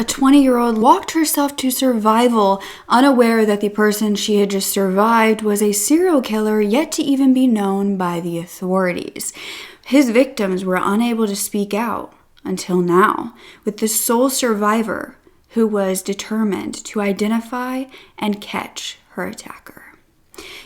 A 20-year-old walked herself to survival, unaware that the person she had just survived was a serial killer yet to even be known by the authorities. His victims were unable to speak out until now, with the sole survivor who was determined to identify and catch her attacker.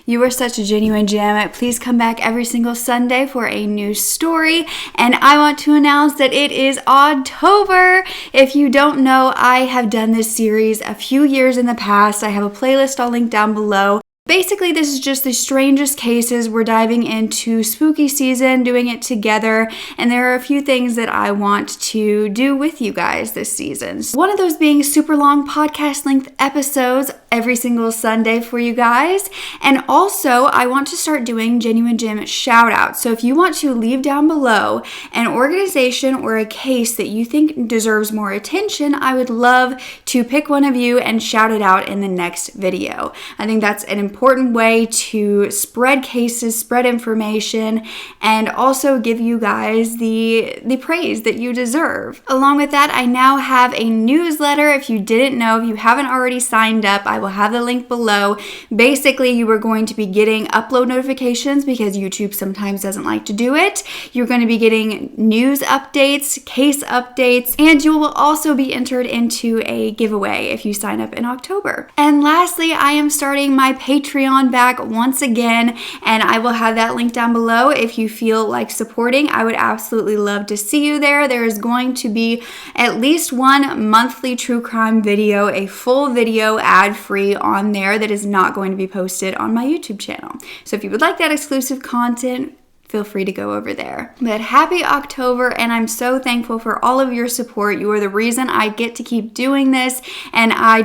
You are such a genuine gem. Please come back every single Sunday for a new story. And I want to announce that it is Oddtober. If you don't know, I have done this series a few years in the past. I have a playlist I'll link down below. Basically, this is just the strangest cases. We're diving into spooky season, doing it together, and there are a few things that I want to do with you guys this season. One of those being super long podcast length episodes every single Sunday for you guys. And also, I want to start doing Genuine Gem shout outs. So if you want to leave down below an organization or a case that you think deserves more attention, I would love to pick one of you and shout it out in the next video. I think that's an important way to spread cases, spread information, and also give you guys the praise that you deserve. Along with that, I now have a newsletter. If you didn't know, if you haven't already signed up, I will have the link below. Basically, you are going to be getting upload notifications because YouTube sometimes doesn't like to do it. You're going to be getting news updates, case updates, and you will also be entered into a giveaway if you sign up in October. And lastly, I am starting my Patreon back once again, and I will have that link down below if you feel like supporting. I would absolutely love to see you there. There is going to be at least one monthly true crime video, a full video ad-free on there that is not going to be posted on my YouTube channel. So if you would like that exclusive content, feel free to go over there. But happy October, and I'm so thankful for all of your support. You are the reason I get to keep doing this, and I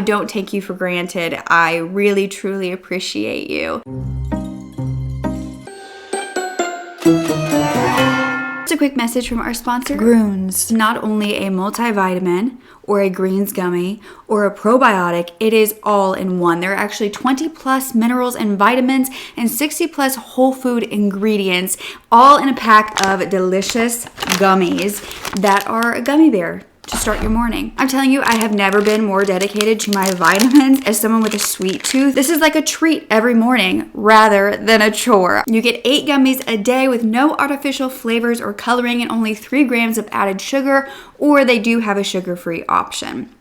don't take you for granted. I really, truly appreciate you. Just a quick message from our sponsor, Grunes. Not only a multivitamin or a greens gummy or a probiotic, it is all in one. There are actually 20 plus minerals and vitamins and 60 plus whole food ingredients, all in a pack of delicious gummies that are a gummy bear to start your morning. I'm telling you, I have never been more dedicated to my vitamins. As someone with a sweet tooth, this is like a treat every morning rather than a chore. You get 8 gummies a day with no artificial flavors or coloring and only 3 grams of added sugar, or they do have a sugar-free option.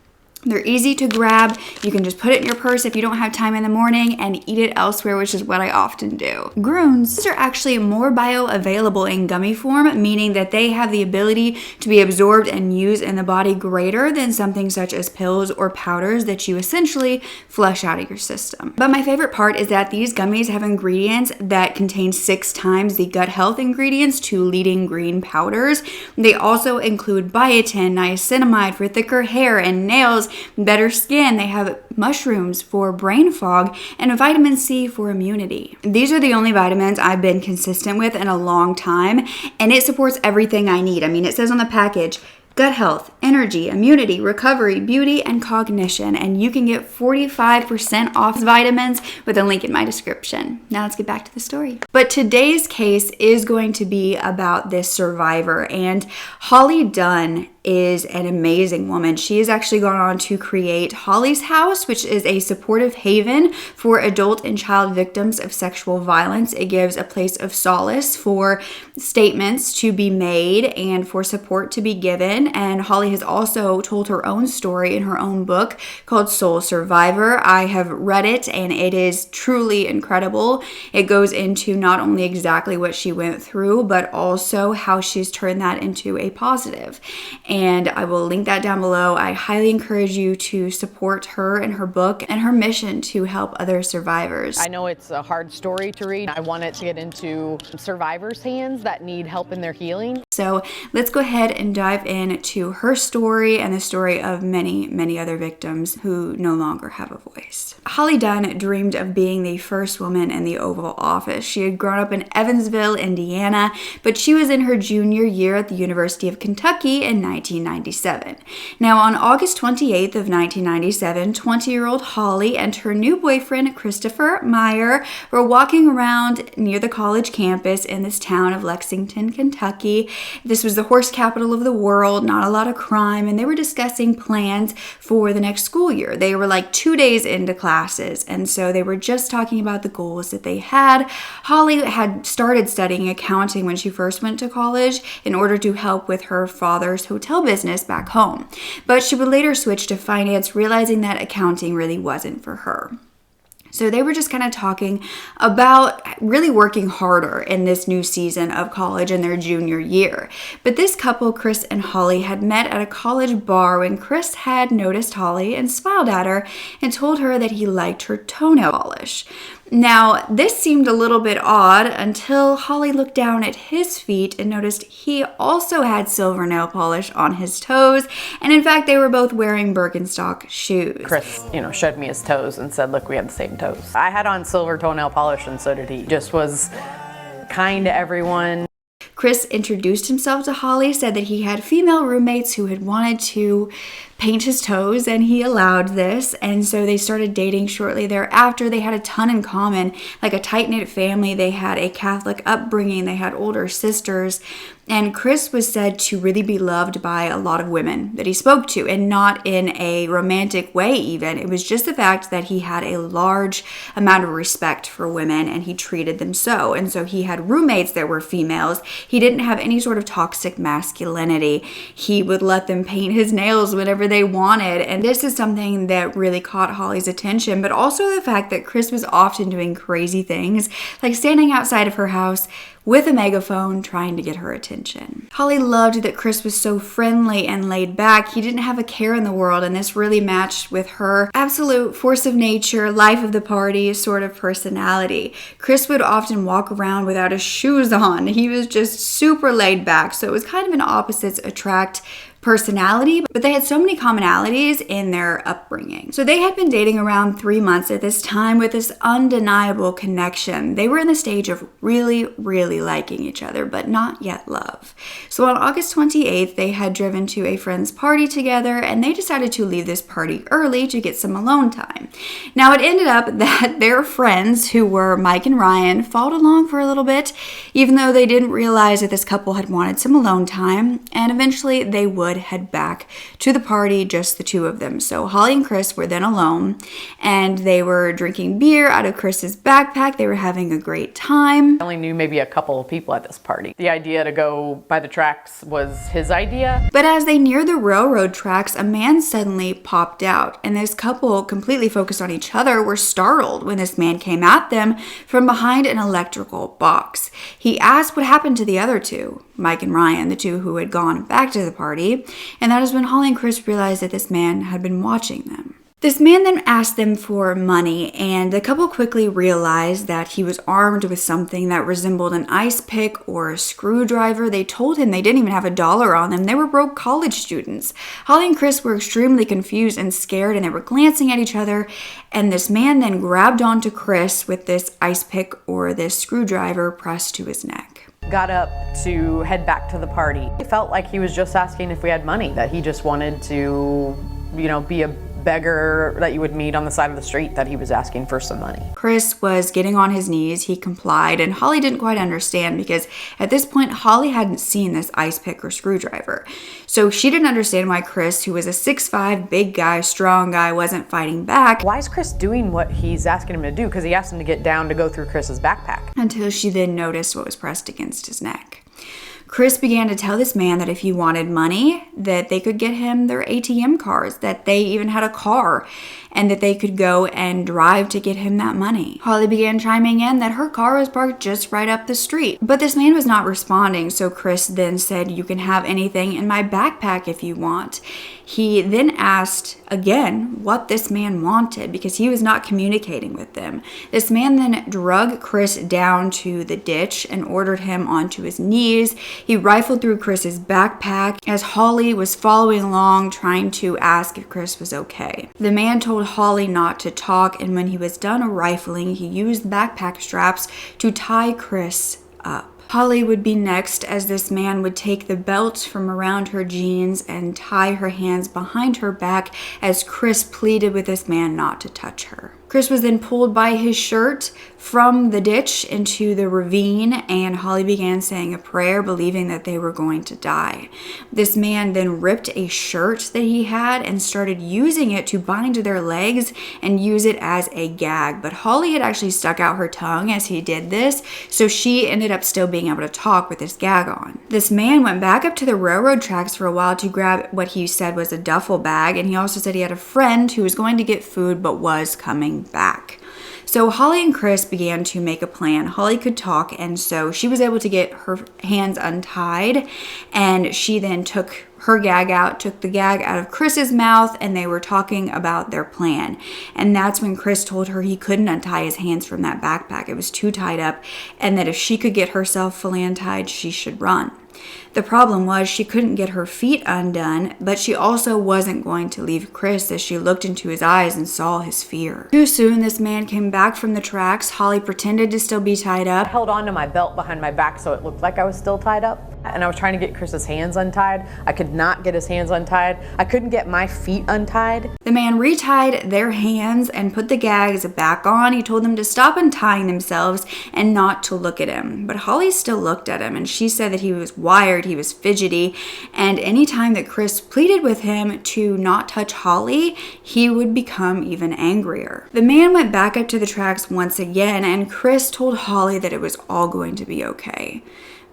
They're easy to grab. You can just put it in your purse if you don't have time in the morning and eat it elsewhere, which is what I often do. Grunes are actually more bioavailable in gummy form, meaning that they have the ability to be absorbed and used in the body greater than something such as pills or powders that you essentially flush out of your system. But my favorite part is that these gummies have ingredients that contain 6 times the gut health ingredients to leading green powders. They also include biotin, niacinamide for thicker hair and nails, better skin. They have mushrooms for brain fog and vitamin C for immunity. These are the only vitamins I've been consistent with in a long time, and it supports everything I need. I mean, it says on the package, gut health, energy, immunity, recovery, beauty, and cognition. And you can get 45% off vitamins with a link in my description. Now let's get back to the story. But today's case is going to be about this survivor, and Holly Dunn is an amazing woman. She has actually gone on to create Holly's House, which is a supportive haven for adult and child victims of sexual violence. It gives a place of solace for statements to be made and for support to be given. And Holly has also told her own story in her own book called Soul Survivor. I have read it, and it is truly incredible. It goes into not only exactly what she went through, but also how she's turned that into a positive. And I will link that down below. I highly encourage you to support her and her book and her mission to help other survivors. I know it's a hard story to read. I want it to get into survivors' hands that need help in their healing. So let's go ahead and dive into her story and the story of many, many other victims who no longer have a voice. Holly Dunn dreamed of being the first woman in the Oval Office. She had grown up in Evansville, Indiana, but she was in her junior year at the University of Kentucky in 1997. Now, on August 28th of 1997, 20-year-old Holly and her new boyfriend, Christopher Maier, were walking around near the college campus in this town of Lexington, Kentucky. This was the horse capital of the world. chill, not a lot of crime, and they were discussing plans for the next school year. They were like 2 days into classes, and so they were just talking about the goals that they had. Holly had started studying accounting when she first went to college in order to help with her father's hotel business back home, but she would later switch to finance, realizing that accounting really wasn't for her. So they were just kind of talking about really working harder in this new season of college in their junior year. But this couple, Chris and Holly, had met at a college bar when Chris had noticed Holly and smiled at her and told her that he liked her toenail polish. Now, this seemed a little bit odd until Holly looked down at his feet and noticed he also had silver nail polish on his toes. And in fact, they were both wearing Birkenstock shoes. Chris, showed me his toes and said, look, we have the same toes. I had on silver toenail polish and so did he. Just was kind to everyone. Chris introduced himself to Holly, said that he had female roommates who had wanted to paint his toes and he allowed this, and so they started dating shortly thereafter. They had a ton in common, like a tight-knit family. They had a Catholic upbringing, they had older sisters, and Chris was said to really be loved by a lot of women that he spoke to, and not in a romantic way even. It was just the fact that he had a large amount of respect for women and he treated them so. And so he had roommates that were females. He didn't have any sort of toxic masculinity. He would let them paint his nails whenever they wanted, and this is something that really caught Holly's attention, but also the fact that Chris was often doing crazy things, like standing outside of her house with a megaphone trying to get her attention. Holly loved that Chris was so friendly and laid back. He didn't have a care in the world, and this really matched with her absolute force of nature, life of the party sort of personality. Chris would often walk around without his shoes on. He was just super laid back, so it was kind of an opposites attract personality, but they had so many commonalities in their upbringing. So they had been dating around 3 months at this time with this undeniable connection. They were in the stage of really, really liking each other, but not yet love. So on August 28th, they had driven to a friend's party together, and they decided to leave this party early to get some alone time. Now it ended up that their friends, who were Mike and Ryan, followed along for a little bit, even though they didn't realize that this couple had wanted some alone time, and eventually they would head back to the party, just the two of them. So Holly and Chris were then alone, and they were drinking beer out of Chris's backpack. They were having a great time. I only knew maybe a couple of people at this party. The idea to go by the tracks was his idea. But as they neared the railroad tracks, a man suddenly popped out, and this couple, completely focused on each other, were startled when this man came at them from behind an electrical box. He asked what happened to the other two, Mike and Ryan, the two who had gone back to the party, and that is when Holly and Chris realized that this man had been watching them. This man then asked them for money, and the couple quickly realized that he was armed with something that resembled an ice pick or a screwdriver. They told him they didn't even have $1 on them. They were broke college students. Holly and Chris were extremely confused and scared, and they were glancing at each other, and this man then grabbed onto Chris with this ice pick or this screwdriver pressed to his neck. Got up to head back to the party. It felt like he was just asking if we had money, that he just wanted to, be a beggar that you would meet on the side of the street, that he was asking for some money. Chris was getting on his knees. He complied, and Holly didn't quite understand because at this point, Holly hadn't seen this ice pick or screwdriver. So she didn't understand why Chris, who was a 6'5", big guy, strong guy, wasn't fighting back. Why is Chris doing what he's asking him to do? Because he asked him to get down to go through Chris's backpack. Until she then noticed what was pressed against his neck. Chris began to tell this man that if he wanted money, that they could get him their ATM cards, that they even had a car, and that they could go and drive to get him that money. Holly began chiming in that her car was parked just right up the street. But this man was not responding, so Chris then said, "You can have anything in my backpack if you want." He then asked again what this man wanted because he was not communicating with them. This man then drug Chris down to the ditch and ordered him onto his knees. He rifled through Chris's backpack as Holly was following along, trying to ask if Chris was okay. The man told Holly not to talk, and when he was done rifling, he used the backpack straps to tie Chris up. Holly would be next, as this man would take the belt from around her jeans and tie her hands behind her back as Chris pleaded with this man not to touch her. Chris was then pulled by his shirt from the ditch into the ravine, and Holly began saying a prayer, believing that they were going to die. This man then ripped a shirt that he had and started using it to bind to their legs and use it as a gag. But Holly had actually stuck out her tongue as he did this, so she ended up still being able to talk with this gag on. This man went back up to the railroad tracks for a while to grab what he said was a duffel bag, and he also said he had a friend who was going to get food but was coming back. So Holly and Chris began to make a plan. Holly could talk, and so she was able to get her hands untied, and she then took her gag out, took the gag out of Chris's mouth, and they were talking about their plan. And that's when Chris told her he couldn't untie his hands from that backpack. It was too tied up, and that if she could get herself fully untied, she should run. The problem was she couldn't get her feet undone, but she also wasn't going to leave Chris as she looked into his eyes and saw his fear. Too soon, this man came back from the tracks. Holly pretended to still be tied up. I held on to my belt behind my back so it looked like I was still tied up. And I was trying to get Chris's hands untied. I could not get his hands untied. I couldn't get my feet untied. The man retied their hands and put the gags back on. He told them to stop untying themselves and not to look at him. But Holly still looked at him, and she said that he was wired, he was fidgety, and anytime that Chris pleaded with him to not touch Holly, he would become even angrier. The man went back up to the tracks once again, and Chris told Holly that it was all going to be okay.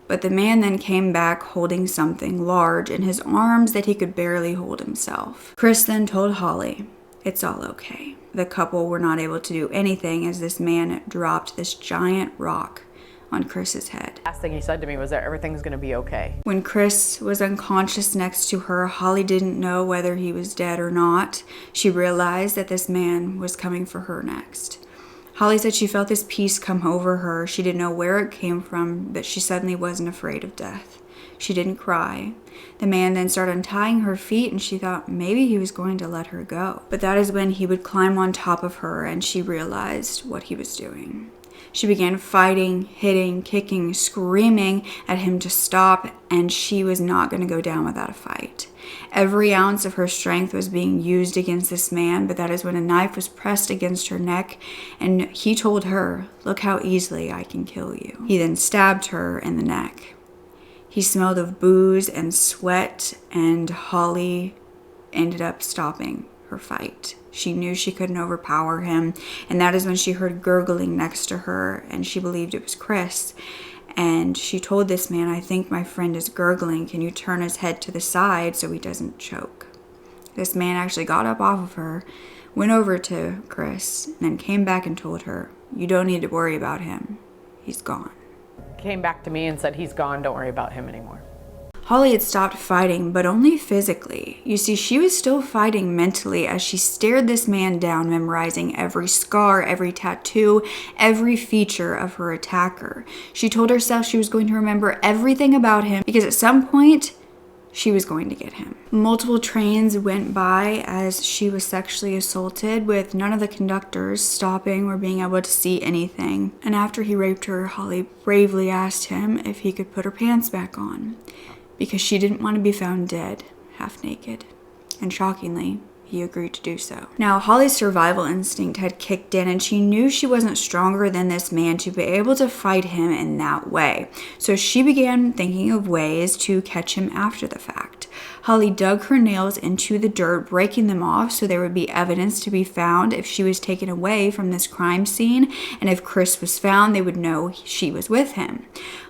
But the man then came back holding something large in his arms that he could barely hold himself. Chris then told Holly, "It's all okay." The couple were not able to do anything as this man dropped this giant rock on Chris's head. Last thing he said to me was that everything's gonna be okay. When Chris was unconscious next to her, Holly didn't know whether he was dead or not. She realized that this man was coming for her next. Holly said she felt this peace come over her. She didn't know where it came from, but she suddenly wasn't afraid of death. She didn't cry. The man then started untying her feet, and she thought maybe he was going to let her go. But that is when he would climb on top of her, and she realized what he was doing. She began fighting, hitting, kicking, screaming at him to stop, and she was not going to go down without a fight. Every ounce of her strength was being used against this man, but that is when a knife was pressed against her neck, and he told her, "Look how easily I can kill you." He then stabbed her in the neck. He smelled of booze and sweat, and Holly ended up stopping her fight. She knew she couldn't overpower him, and that is when she heard gurgling next to her, and she believed it was Chris. And she told this man, "I think my friend is gurgling. Can you turn his head to the side so he doesn't choke?" This man actually got up off of her, went over to Chris, and then came back and told her, "You don't need to worry about him. He's gone." Came back to me and said, "He's gone, don't worry about him anymore." Holly had stopped fighting, but only physically. You see, she was still fighting mentally as she stared this man down, memorizing every scar, every tattoo, every feature of her attacker. She told herself she was going to remember everything about him because at some point, she was going to get him. Multiple trains went by as she was sexually assaulted, with none of the conductors stopping or being able to see anything. And after he raped her, Holly bravely asked him if he could put her pants back on, because she didn't want to be found dead, half naked. And shockingly, he agreed to do so. Now, Holly's survival instinct had kicked in, and she knew she wasn't stronger than this man to be able to fight him in that way. So she began thinking of ways to catch him after the fact. Holly dug her nails into the dirt, breaking them off so there would be evidence to be found if she was taken away from this crime scene, and if Chris was found, they would know she was with him.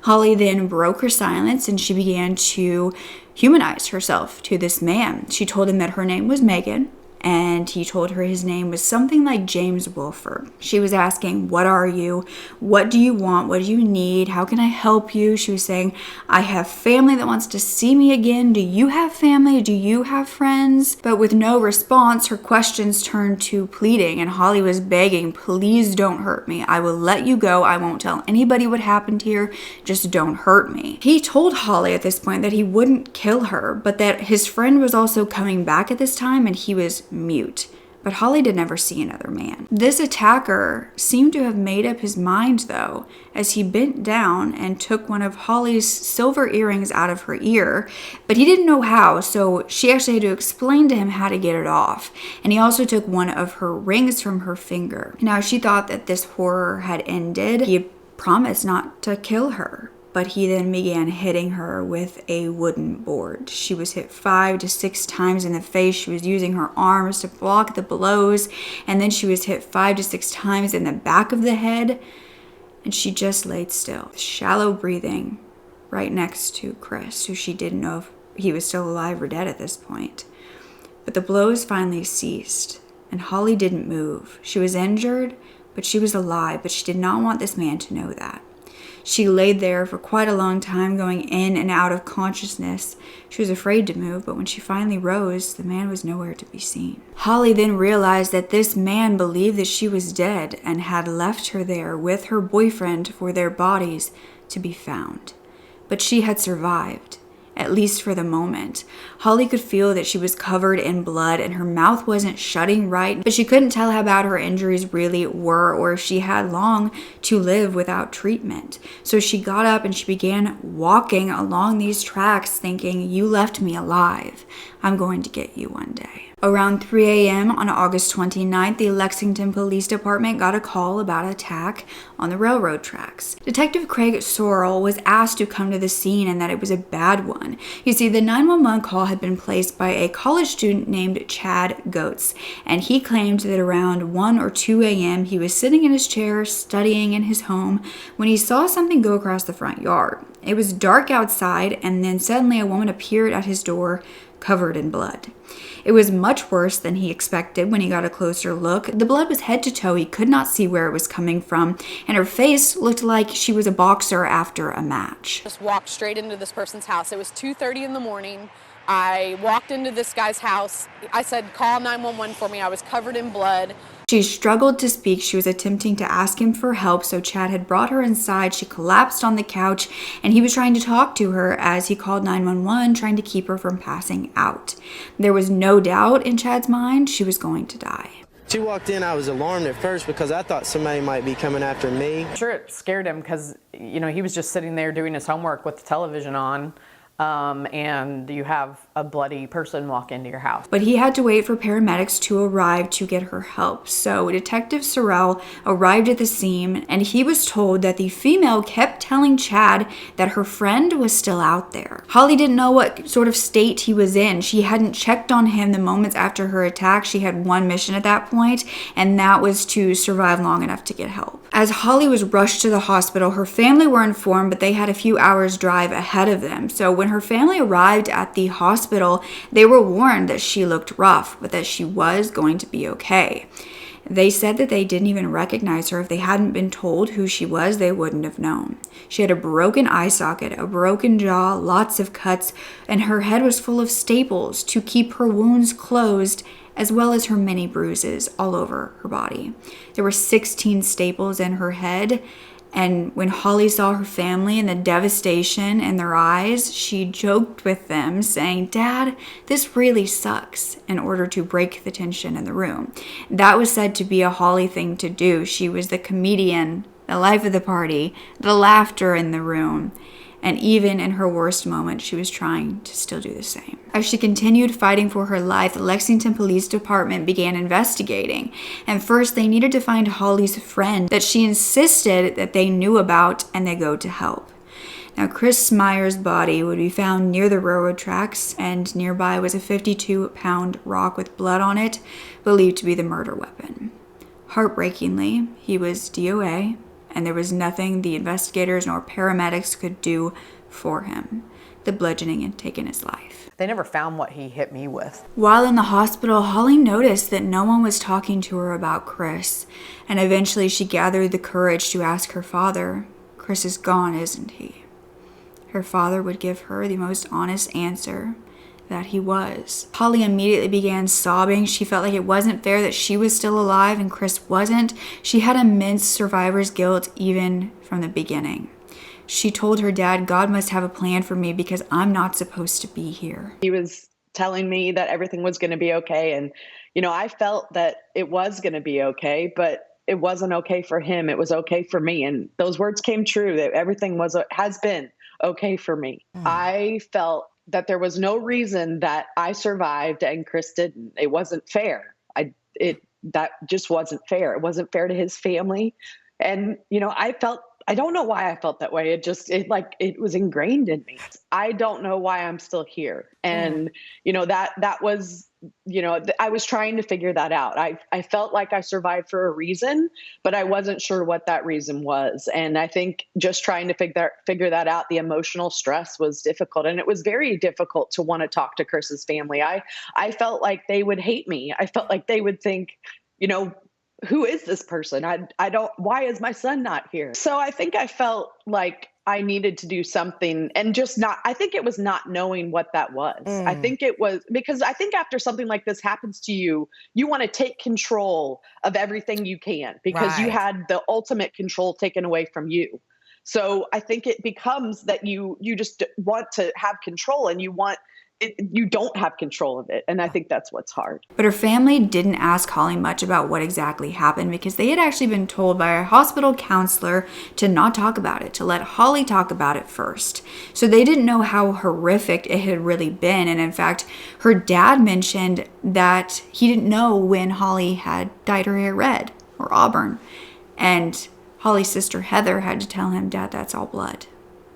Holly then broke her silence, and she began to humanize herself to this man. She told him that her name was Megan, and he told her his name was something like James Wilford. She was asking, "What are you? What do you want? What do you need? How can I help you?" She was saying, "I have family that wants to see me again. Do you have family? Do you have friends?" But with no response, her questions turned to pleading, and Holly was begging, "Please don't hurt me. I will let you go. I won't tell anybody what happened here. Just don't hurt me." He told Holly at this point that he wouldn't kill her, but that his friend was also coming back at this time, and he was mute. But Holly did never see another man. This attacker seemed to have made up his mind, though, as he bent down and took one of Holly's silver earrings out of her ear, but he didn't know how, so she actually had to explain to him how to get it off. And he also took one of her rings from her finger. Now, she thought that this horror had ended. He had promised not to kill her, but he then began hitting her with a wooden board. She was hit 5 to 6 times in the face. She was using her arms to block the blows, and then she was hit 5 to 6 times in the back of the head, and she just laid still, shallow breathing, right next to Chris, who she didn't know if he was still alive or dead at this point. But the blows finally ceased, and Holly didn't move. She was injured, but she was alive, but she did not want this man to know that. She laid there for quite a long time, going in and out of consciousness. She was afraid to move, but when she finally rose, the man was nowhere to be seen. Holly then realized that this man believed that she was dead and had left her there with her boyfriend for their bodies to be found. But she had survived, at least for the moment. Holly could feel that she was covered in blood and her mouth wasn't shutting right, but she couldn't tell how bad her injuries really were or if she had long to live without treatment. So she got up and she began walking along these tracks thinking, "You left me alive. I'm going to get you one day." Around 3 a.m. on August 29th, the Lexington Police Department got a call about an attack on the railroad tracks. Detective Craig Sorrell was asked to come to the scene and that it was a bad one. You see, the 911 call had been placed by a college student named Chad Goetz, and he claimed that around 1 or 2 a.m. he was sitting in his chair studying in his home when he saw something go across the front yard. It was dark outside, and then suddenly a woman appeared at his door covered in blood. It was much worse than he expected when he got a closer look. The blood was head to toe. He could not see where it was coming from, and her face looked like she was a boxer after a match. Just walked straight into this person's house. It was 2:30 in the morning. I walked into this guy's house. I said, "Call 911 for me." I was covered in blood. She struggled to speak. She was attempting to ask him for help, so Chad had brought her inside. She collapsed on the couch, and he was trying to talk to her as he called 911, trying to keep her from passing out. There was no doubt in Chad's mind she was going to die. She walked in, I was alarmed at first because I thought somebody might be coming after me. I'm sure it scared him because, he was just sitting there doing his homework with the television on. And you have a bloody person walk into your house. But he had to wait for paramedics to arrive to get her help. So Detective Sorrell arrived at the scene, and he was told that the female kept telling Chad that her friend was still out there. Holly didn't know what sort of state he was in. She hadn't checked on him the moments after her attack. She had one mission at that point, and that was to survive long enough to get help. As Holly was rushed to the hospital, her family were informed, but they had a few hours drive ahead of them. So when her family arrived at the hospital, they were warned that she looked rough, but that she was going to be okay. They said that they didn't even recognize her. If they hadn't been told who she was, they wouldn't have known. She had a broken eye socket, a broken jaw, lots of cuts, and her head was full of staples to keep her wounds closed, as well as her many bruises all over her body. There were 16 staples in her head, and when Holly saw her family and the devastation in their eyes, she joked with them, saying, "Dad, this really sucks," in order to break the tension in the room. That was said to be a Holly thing to do. She was the comedian, the life of the party, the laughter in the room. And even in her worst moment, she was trying to still do the same. As she continued fighting for her life, the Lexington Police Department began investigating. And first, they needed to find Holly's friend that she insisted that they knew about, and they go to help. Now, Chris Maier's body would be found near the railroad tracks, and nearby was a 52-pound rock with blood on it, believed to be the murder weapon. Heartbreakingly, he was DOA, and there was nothing the investigators nor paramedics could do for him. The bludgeoning had taken his life. They never found what he hit me with. While in the hospital, Holly noticed that no one was talking to her about Chris, and eventually she gathered the courage to ask her father, "Chris is gone, isn't he?" Her father would give her the most honest answer, that he was. Holly immediately began sobbing. She felt like it wasn't fair that she was still alive and Chris wasn't. She had immense survivor's guilt even from the beginning. She told her dad, "God must have a plan for me because I'm not supposed to be here." He was telling me that everything was going to be okay. And, I felt that it was going to be okay, but it wasn't okay for him. It was okay for me. And those words came true, that everything has been okay for me. I felt that there was no reason that I survived and Chris didn't. It wasn't fair. That just wasn't fair. It wasn't fair to his family. And, I don't know why I felt that way. It was ingrained in me. I don't know why I'm still here. And, that was, I was trying to figure that out. I felt like I survived for a reason, but I wasn't sure what that reason was. And I think just trying to figure that out, the emotional stress was difficult. And it was very difficult to want to talk to Chris's family. I felt like they would hate me. I felt like they would think, who is this person? Why is my son not here? So I think I felt like I needed to do something, and I think it was not knowing what that was. I think it was because I think after something like this happens to you, you want to take control of everything you can, because you had the ultimate control taken away from you. So I think it becomes that you just want to have control, and you don't have control of it. And I think that's what's hard. But her family didn't ask Holly much about what exactly happened, because they had actually been told by a hospital counselor to not talk about it, to let Holly talk about it first. So they didn't know how horrific it had really been. And in fact, her dad mentioned that he didn't know when Holly had dyed her hair red or auburn. And Holly's sister Heather had to tell him, "Dad, that's all blood.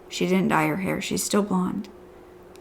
She didn't dye her hair. She's still blonde.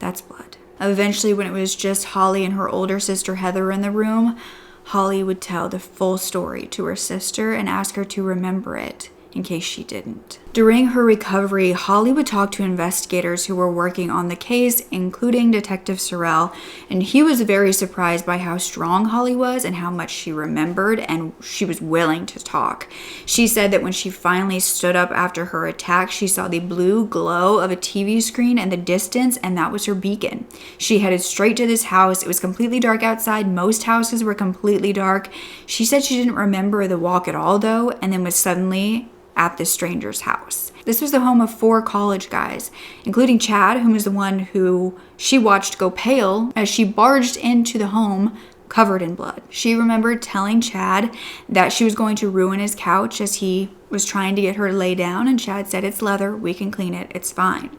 That's blood." Eventually, when it was just Holly and her older sister Heather in the room, Holly would tell the full story to her sister and ask her to remember it in case she didn't. During her recovery, Holly would talk to investigators who were working on the case, including Detective Sorrell, and he was very surprised by how strong Holly was and how much she remembered, and she was willing to talk. She said that when she finally stood up after her attack, she saw the blue glow of a TV screen in the distance, and that was her beacon. She headed straight to this house. It was completely dark outside. Most houses were completely dark. She said she didn't remember the walk at all, though, and then was suddenly at this stranger's house. This was the home of 4 college guys, including Chad, who was the one who she watched go pale as she barged into the home covered in blood. She remembered telling Chad that she was going to ruin his couch as he was trying to get her to lay down, and Chad said, "It's leather, we can clean it, it's fine."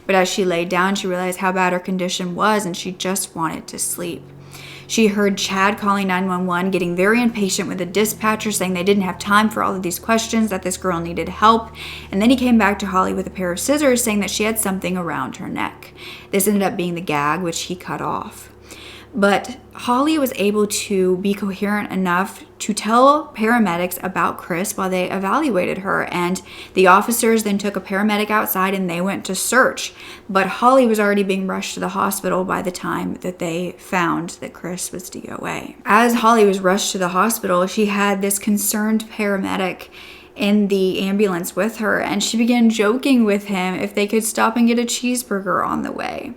But as she laid down, she realized how bad her condition was, and she just wanted to sleep. She heard Chad calling 911, getting very impatient with the dispatcher, saying they didn't have time for all of these questions, that this girl needed help. And then he came back to Holly with a pair of scissors, saying that she had something around her neck. This ended up being the gag, which he cut off. But Holly was able to be coherent enough to tell paramedics about Chris while they evaluated her. And the officers then took a paramedic outside and they went to search. But Holly was already being rushed to the hospital by the time that they found that Chris was DOA. As Holly was rushed to the hospital, she had this concerned paramedic in the ambulance with her, and she began joking with him if they could stop and get a cheeseburger on the way.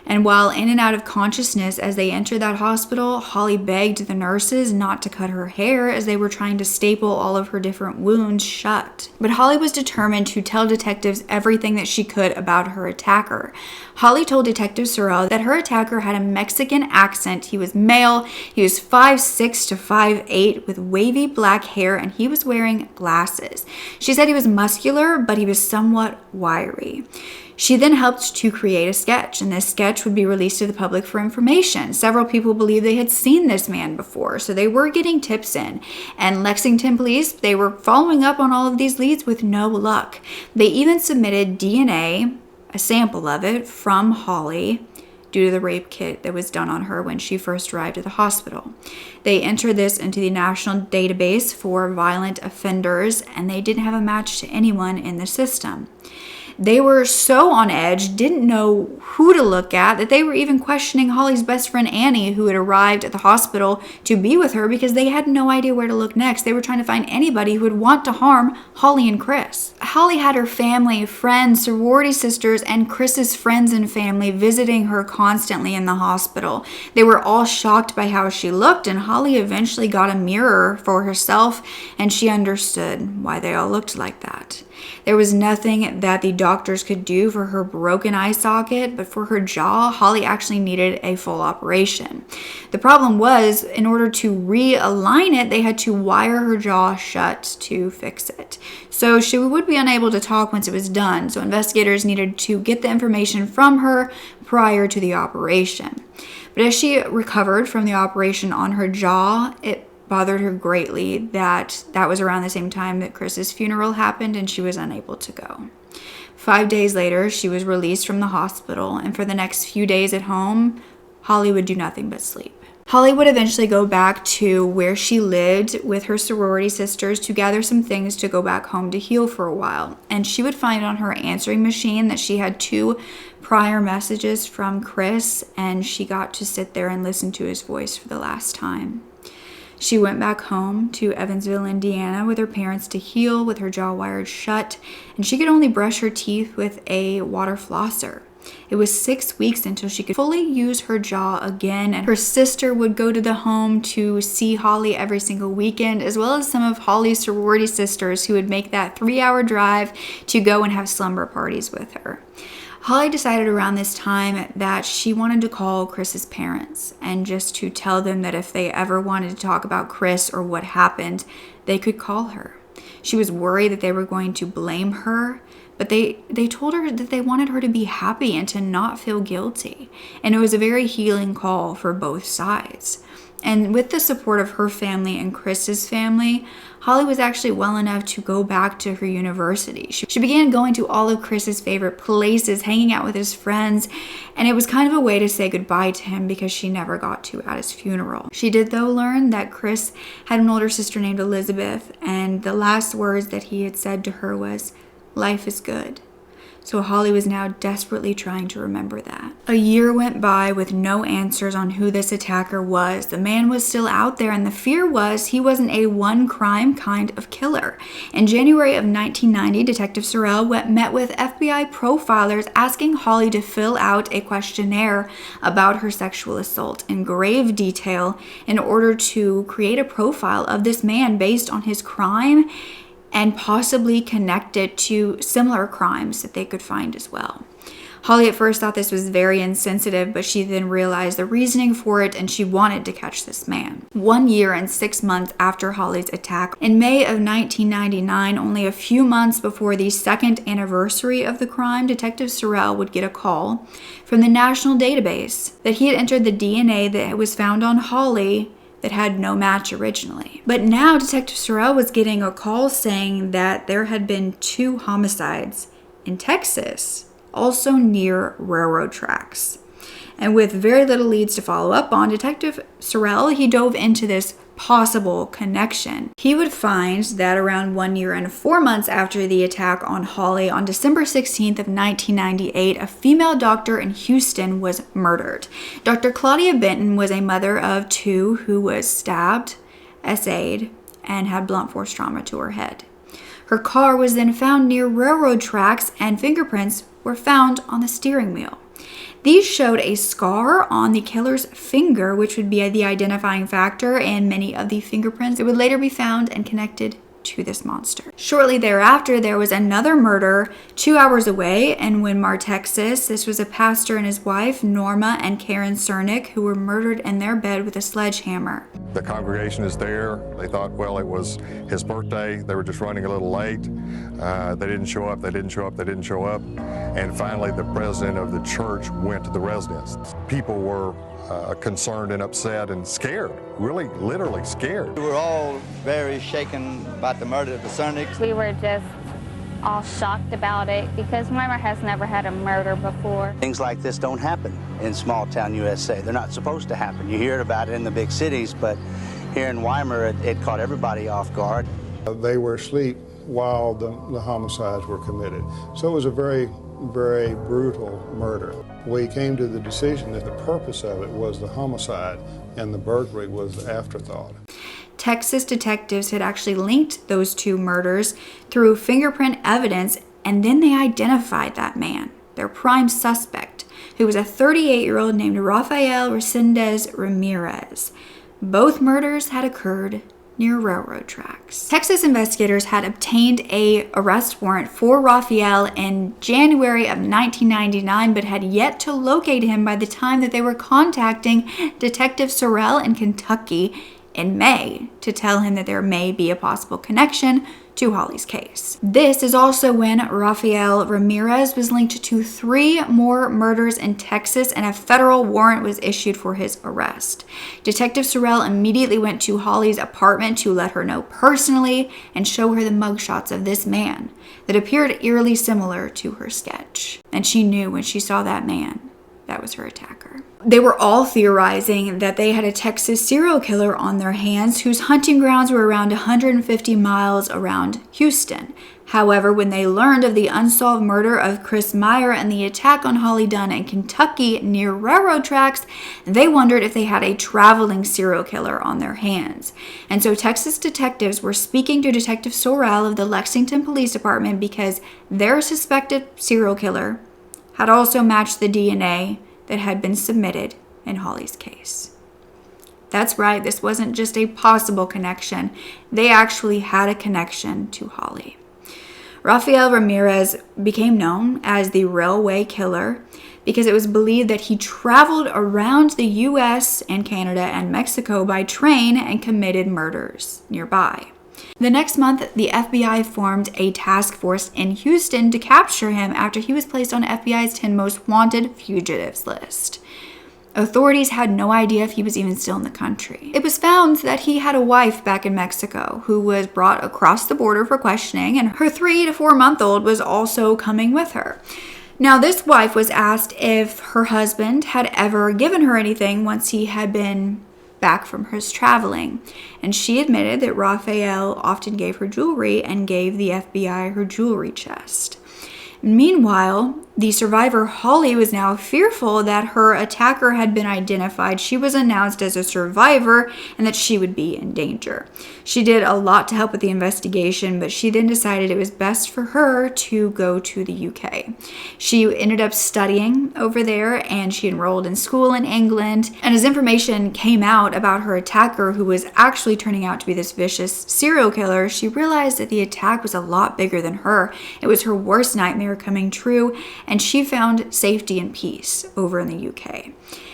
And while in and out of consciousness as they entered that hospital, Holly begged the nurses not to cut her hair as they were trying to staple all of her different wounds shut. But Holly was determined to tell detectives everything that she could about her attacker. Holly told Detective Sorrell that her attacker had a Mexican accent. He was male, he was 5'6" to 5'8" with wavy black hair, and he was wearing glasses. She said he was muscular, but he was somewhat wiry. She then helped to create a sketch, and this sketch would be released to the public for information. Several people believed they had seen this man before, so they were getting tips in. And Lexington police, they were following up on all of these leads with no luck. They even submitted DNA, a sample of it, from Holly due to the rape kit that was done on her when she first arrived at the hospital. They entered this into the national database for violent offenders, and they didn't have a match to anyone in the system. They were so on edge, didn't know who to look at, that they were even questioning Holly's best friend Annie, who had arrived at the hospital to be with her, because they had no idea where to look next. They were trying to find anybody who would want to harm Holly and Chris. Holly had her family, friends, sorority sisters, and Chris's friends and family visiting her constantly in the hospital. They were all shocked by how she looked, and Holly eventually got a mirror for herself, and she understood why they all looked like that. There was nothing that the doctors could do for her broken eye socket, but for her jaw, Holly actually needed a full operation. The problem was, in order to realign it, they had to wire her jaw shut to fix it. So she would be unable to talk once it was done, so investigators needed to get the information from her prior to the operation. But as she recovered from the operation on her jaw, it bothered her greatly that was around the same time that Chris's funeral happened and she was unable to go. 5 days later, she was released from the hospital, and for the next few days at home, Holly would do nothing but sleep. Holly would eventually go back to where she lived with her sorority sisters to gather some things to go back home to heal for a while. And she would find on her answering machine that she had 2 prior messages from Chris, and she got to sit there and listen to his voice for the last time. She went back home to Evansville, Indiana with her parents to heal with her jaw wired shut, and she could only brush her teeth with a water flosser. It was 6 weeks until she could fully use her jaw again, and her sister would go to the home to see Holly every single weekend, as well as some of Holly's sorority sisters who would make that 3-hour drive to go and have slumber parties with her. Holly decided around this time that she wanted to call Chris's parents and just to tell them that if they ever wanted to talk about Chris or what happened, they could call her. She was worried that they were going to blame her, but they told her that they wanted her to be happy and to not feel guilty. And it was a very healing call for both sides. And with the support of her family and Chris's family, Holly was actually well enough to go back to her university. She began going to all of Chris's favorite places, hanging out with his friends, and it was kind of a way to say goodbye to him because she never got to at his funeral. She did, though, learn that Chris had an older sister named Elizabeth, and the last words that he had said to her was, "Life is good." So Holly was now desperately trying to remember that. A year went by with no answers on who this attacker was. The man was still out there, and the fear was he wasn't a one-crime kind of killer. In January of 1990, Detective Sorrell met with FBI profilers asking Holly to fill out a questionnaire about her sexual assault in grave detail in order to create a profile of this man based on his crime and possibly connect it to similar crimes that they could find as well. Holly at first thought this was very insensitive, but she then realized the reasoning for it, and she wanted to catch this man. 1 year and 6 months after Holly's attack, in May of 1999, only a few months before the second anniversary of the crime, Detective Sorrell would get a call from the national database that he had entered the DNA that was found on Holly that had no match originally. But now Detective Sorrell was getting a call saying that there had been 2 homicides in Texas, also near railroad tracks. And with very little leads to follow up on, Detective Sorrell, he dove into this possible connection. He would find that around 1 year and 4 months after the attack on Holly, on December 16th of 1998, a female doctor in Houston was murdered. Dr. Claudia Benton was a mother of 2 who was stabbed, essayed, and had blunt force trauma to her head. Her car was then found near railroad tracks, and fingerprints were found on the steering wheel. These showed a scar on the killer's finger, which would be the identifying factor in many of the fingerprints that would later be found and connected to this monster. Shortly thereafter, there was another murder 2 hours away in Winmar, Texas. This was a pastor and his wife, Norma and Karen Cernick, who were murdered in their bed with a sledgehammer. The congregation is there. They thought, well, it was his birthday. They were just running a little late. They didn't show up, they didn't show up, they didn't show up. And finally, the president of the church went to the residence. People were concerned and upset and scared, really, literally scared. We were all very shaken about the murder of the Cernicks. We were just all shocked about it because Weimar has never had a murder before. Things like this don't happen in small town USA. They're not supposed to happen. You hear about it in the big cities, but here in Weimar, it caught everybody off guard. They were asleep while the homicides were committed. So it was a very, very brutal murder. We came to the decision that the purpose of it was the homicide and the burglary was the afterthought. Texas detectives had actually linked those 2 murders through fingerprint evidence, and then they identified that man, their prime suspect, who was a 38-year-old named Rafael Resendiz Ramirez. Both murders had occurred near railroad tracks. Texas investigators had obtained an arrest warrant for Raphael in January of 1999, but had yet to locate him by the time that they were contacting Detective Sorrell in Kentucky in May to tell him that there may be a possible connection to Holly's case. This is also when Raphael Ramirez was linked to 3 more murders in Texas, and a federal warrant was issued for his arrest. Detective Sorrell immediately went to Holly's apartment to let her know personally and show her the mugshots of this man that appeared eerily similar to her sketch. And she knew when she saw that man, that was her attacker. They were all theorizing that they had a Texas serial killer on their hands whose hunting grounds were around 150 miles around Houston. However, when they learned of the unsolved murder of Chris Maier and the attack on Holly Dunn in Kentucky near railroad tracks, they wondered if they had a traveling serial killer on their hands. And so Texas detectives were speaking to Detective Sorrell of the Lexington Police Department because their suspected serial killer had also matched the DNA that had been submitted in Holly's case. That's right, this wasn't just a possible connection. They actually had a connection to Holly. Raphael Ramirez became known as the Railway Killer because it was believed that he traveled around the US and Canada and Mexico by train and committed murders nearby. The next month, the FBI formed a task force in Houston to capture him after he was placed on FBI's 10 most wanted fugitives list. Authorities had no idea if he was even still in the country. It was found that he had a wife back in Mexico who was brought across the border for questioning, and her 3 to 4 month old was also coming with her. Now, this wife was asked if her husband had ever given her anything once he had been back from his traveling, and she admitted that Raphael often gave her jewelry and gave the FBI her jewelry chest. Meanwhile, the survivor Holly was now fearful that her attacker had been identified. She was announced as a survivor and that she would be in danger. She did a lot to help with the investigation, but she then decided it was best for her to go to the UK. She ended up studying over there and she enrolled in school in England. And as information came out about her attacker, who was actually turning out to be this vicious serial killer, she realized that the attack was a lot bigger than her. It was her worst nightmare coming true, and she found safety and peace over in the UK.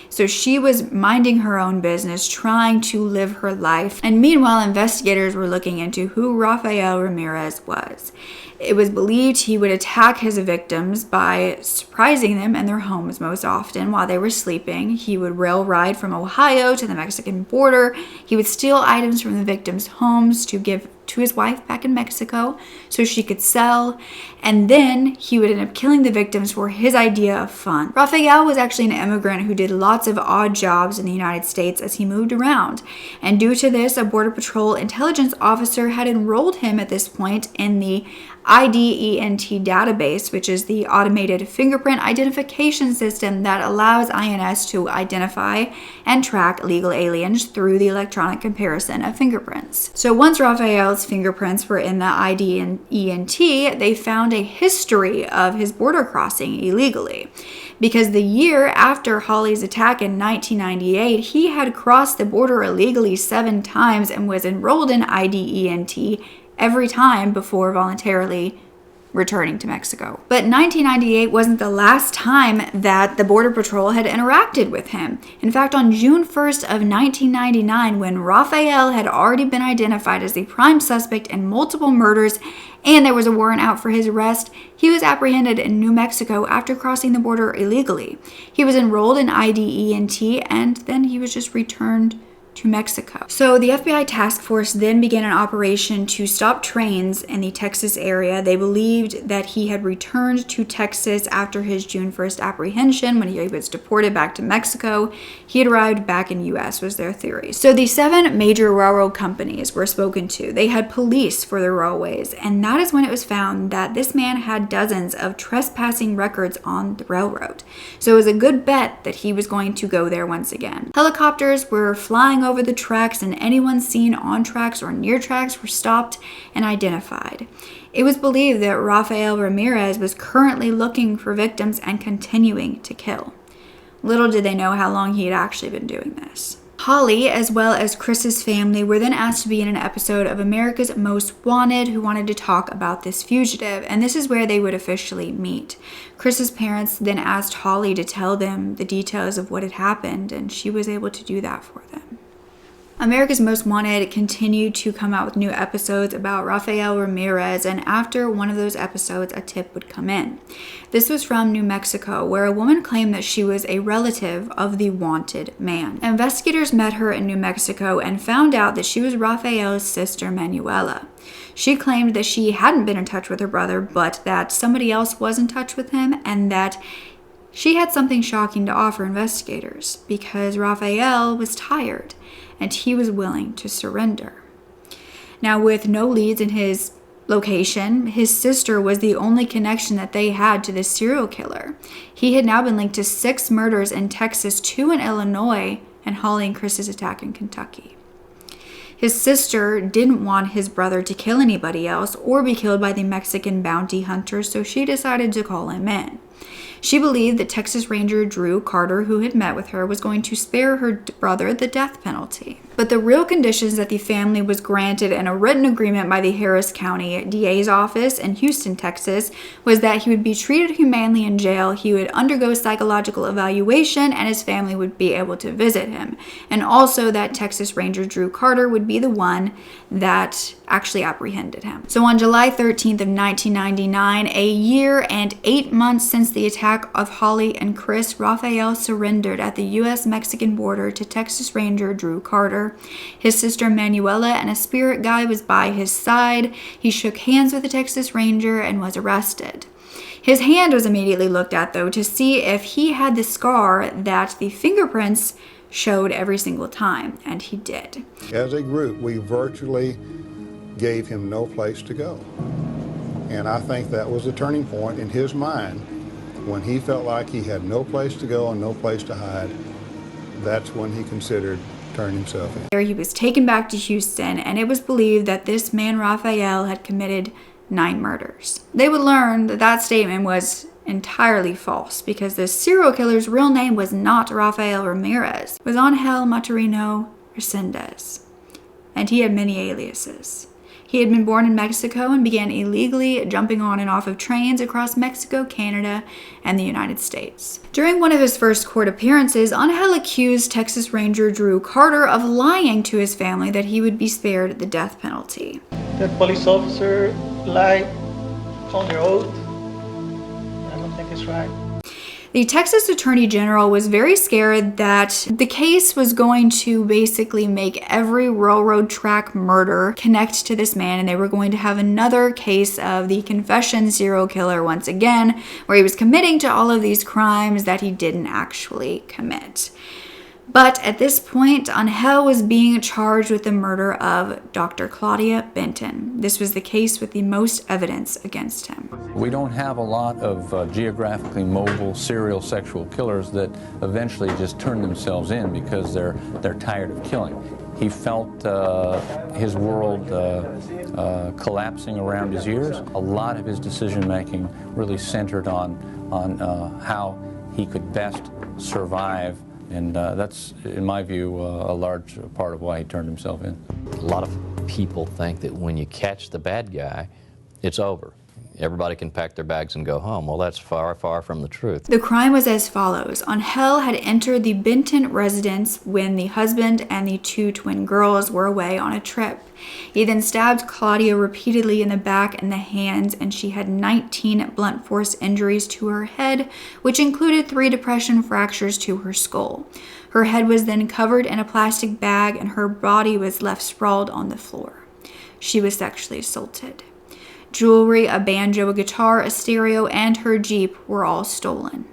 So she was minding her own business, trying to live her life. And meanwhile, investigators were looking into who Raphael Ramirez was. It was believed he would attack his victims by surprising them in their homes most often while they were sleeping. He would rail ride from Ohio to the Mexican border. He would steal items from the victims' homes to give to his wife back in Mexico so she could sell. And then he would end up killing the victims for his idea of fun. Raphael was actually an immigrant who did lots of odd jobs in the United States as he moved around. And due to this, a Border Patrol intelligence officer had enrolled him at this point in the IDENT database, which is the automated fingerprint identification system that allows INS to identify and track illegal aliens through the electronic comparison of fingerprints. So once Raphael's fingerprints were in the IDENT, they found a history of his border crossing illegally. Because the year after Holly's attack in 1998, he had crossed the border illegally 7 times and was enrolled in IDENT every time before voluntarily returning to Mexico. But 1998 wasn't the last time that the Border Patrol had interacted with him. In fact, on June 1st of 1999, when Raphael had already been identified as the prime suspect in multiple murders and there was a warrant out for his arrest, he was apprehended in New Mexico after crossing the border illegally. He was enrolled in IDENT and then he was just returned to Mexico. So the FBI task force then began an operation to stop trains in the Texas area. They believed that he had returned to Texas after his June 1st apprehension when he was deported back to Mexico. He had arrived back in US was their theory. So the 7 major railroad companies were spoken to. They had police for the railways, and that is when it was found that this man had dozens of trespassing records on the railroad. So it was a good bet that he was going to go there once again. Helicopters were flying over the tracks, and anyone seen on tracks or near tracks were stopped and identified. It was believed that Raphael Ramirez was currently looking for victims and continuing to kill. Little did they know how long he had actually been doing this. Holly, as well as Chris's family, were then asked to be in an episode of America's Most Wanted, who wanted to talk about this fugitive, and this is where they would officially meet. Chris's parents then asked Holly to tell them the details of what had happened, and she was able to do that for them. America's Most Wanted continued to come out with new episodes about Rafael Ramirez, and after one of those episodes, a tip would come in. This was from New Mexico, where a woman claimed that she was a relative of the wanted man. Investigators met her in New Mexico and found out that she was Rafael's sister, Manuela. She claimed that she hadn't been in touch with her brother, but that somebody else was in touch with him, and that she had something shocking to offer investigators, because Rafael was tired and he was willing to surrender. Now, with no leads in his location, his sister was the only connection that they had to this serial killer. He had now been linked to 6 murders in Texas, 2 in Illinois, and Holly and Chris's attack in Kentucky. His sister didn't want his brother to kill anybody else or be killed by the Mexican bounty hunters, so she decided to call him in. She believed that Texas Ranger Drew Carter, who had met with her, was going to spare her brother the death penalty. But the real conditions that the family was granted in a written agreement by the Harris County DA's office in Houston, Texas, was that he would be treated humanely in jail, he would undergo psychological evaluation, and his family would be able to visit him. And also that Texas Ranger Drew Carter would be the one that actually apprehended him. So on July 13th of 1999, a year and 8 months since the attack of Holly and Chris, Rafael surrendered at the U.S.-Mexican border to Texas Ranger Drew Carter. His sister Manuela and a spirit guide was by his side. He shook hands with the Texas Ranger and was arrested. His hand was immediately looked at, though, to see if he had the scar that the fingerprints showed every single time, and he did. As a group, we virtually gave him no place to go. And I think that was a turning point in his mind. When he felt like he had no place to go and no place to hide, that's when he considered turning himself in. He was taken back to Houston, and it was believed that this man, Rafael, had committed 9 murders. They would learn that that statement was entirely false, because the serial killer's real name was not Rafael Ramirez. It was Angel Maturino Resendiz, and he had many aliases. He had been born in Mexico and began illegally jumping on and off of trains across Mexico, Canada, and the United States. During one of his first court appearances, Angel accused Texas Ranger Drew Carter of lying to his family that he would be spared the death penalty. The police officer lied on their oath. I don't think it's right. The Texas Attorney General was very scared that the case was going to basically make every railroad track murder connect to this man, and they were going to have another case of the confession serial killer once again, where he was committing to all of these crimes that he didn't actually commit. But at this point, Angel was being charged with the murder of Dr. Claudia Benton. This was the case with the most evidence against him. We don't have a lot of geographically mobile serial sexual killers that eventually just turn themselves in because they're tired of killing. He felt his world collapsing around his ears. A lot of his decision-making really centered on how he could best survive. And that's, in my view, a large part of why he turned himself in. A lot of people think that when you catch the bad guy, it's over. Everybody can pack their bags and go home. Well, that's far, far from the truth. The crime was as follows. Angel had entered the Benton residence when the husband and the 2 twin girls were away on a trip. He then stabbed Claudia repeatedly in the back and the hands, and she had 19 blunt force injuries to her head, which included 3 depression fractures to her skull. Her head was then covered in a plastic bag, and her body was left sprawled on the floor. She was sexually assaulted. Jewelry, a banjo, a guitar, a stereo, and her Jeep were all stolen.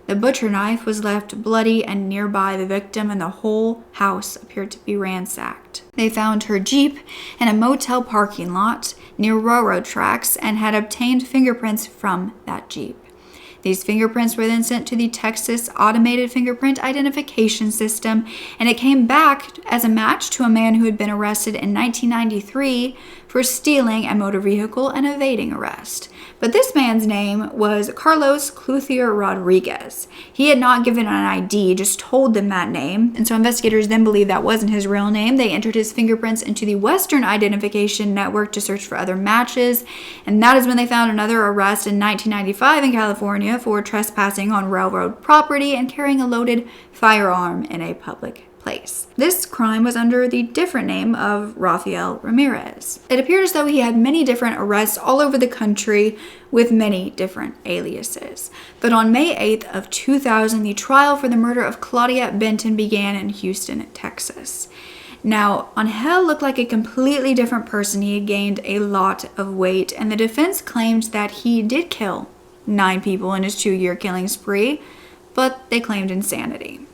The butcher knife was left bloody and nearby the victim, and the whole house appeared to be ransacked. They found her Jeep in a motel parking lot near railroad tracks and had obtained fingerprints from that Jeep. These fingerprints were then sent to the Texas Automated Fingerprint Identification System, and it came back as a match to a man who had been arrested in 1993 for stealing a motor vehicle and evading arrest. But this man's name was Carlos Clouthier Rodriguez. He had not given an ID, just told them that name, and so investigators then believed that wasn't his real name. They entered his fingerprints into the Western Identification Network to search for other matches, and that is when they found another arrest in 1995 in California for trespassing on railroad property and carrying a loaded firearm in a public place. This crime was under the different name of Rafael Ramirez. It appeared as though he had many different arrests all over the country with many different aliases. But on May 8th of 2000, the trial for the murder of Claudia Benton began in Houston, Texas. Now, Angel looked like a completely different person. He had gained a lot of weight, and the defense claimed that he did kill 9 people in his 2-year killing spree, but they claimed insanity.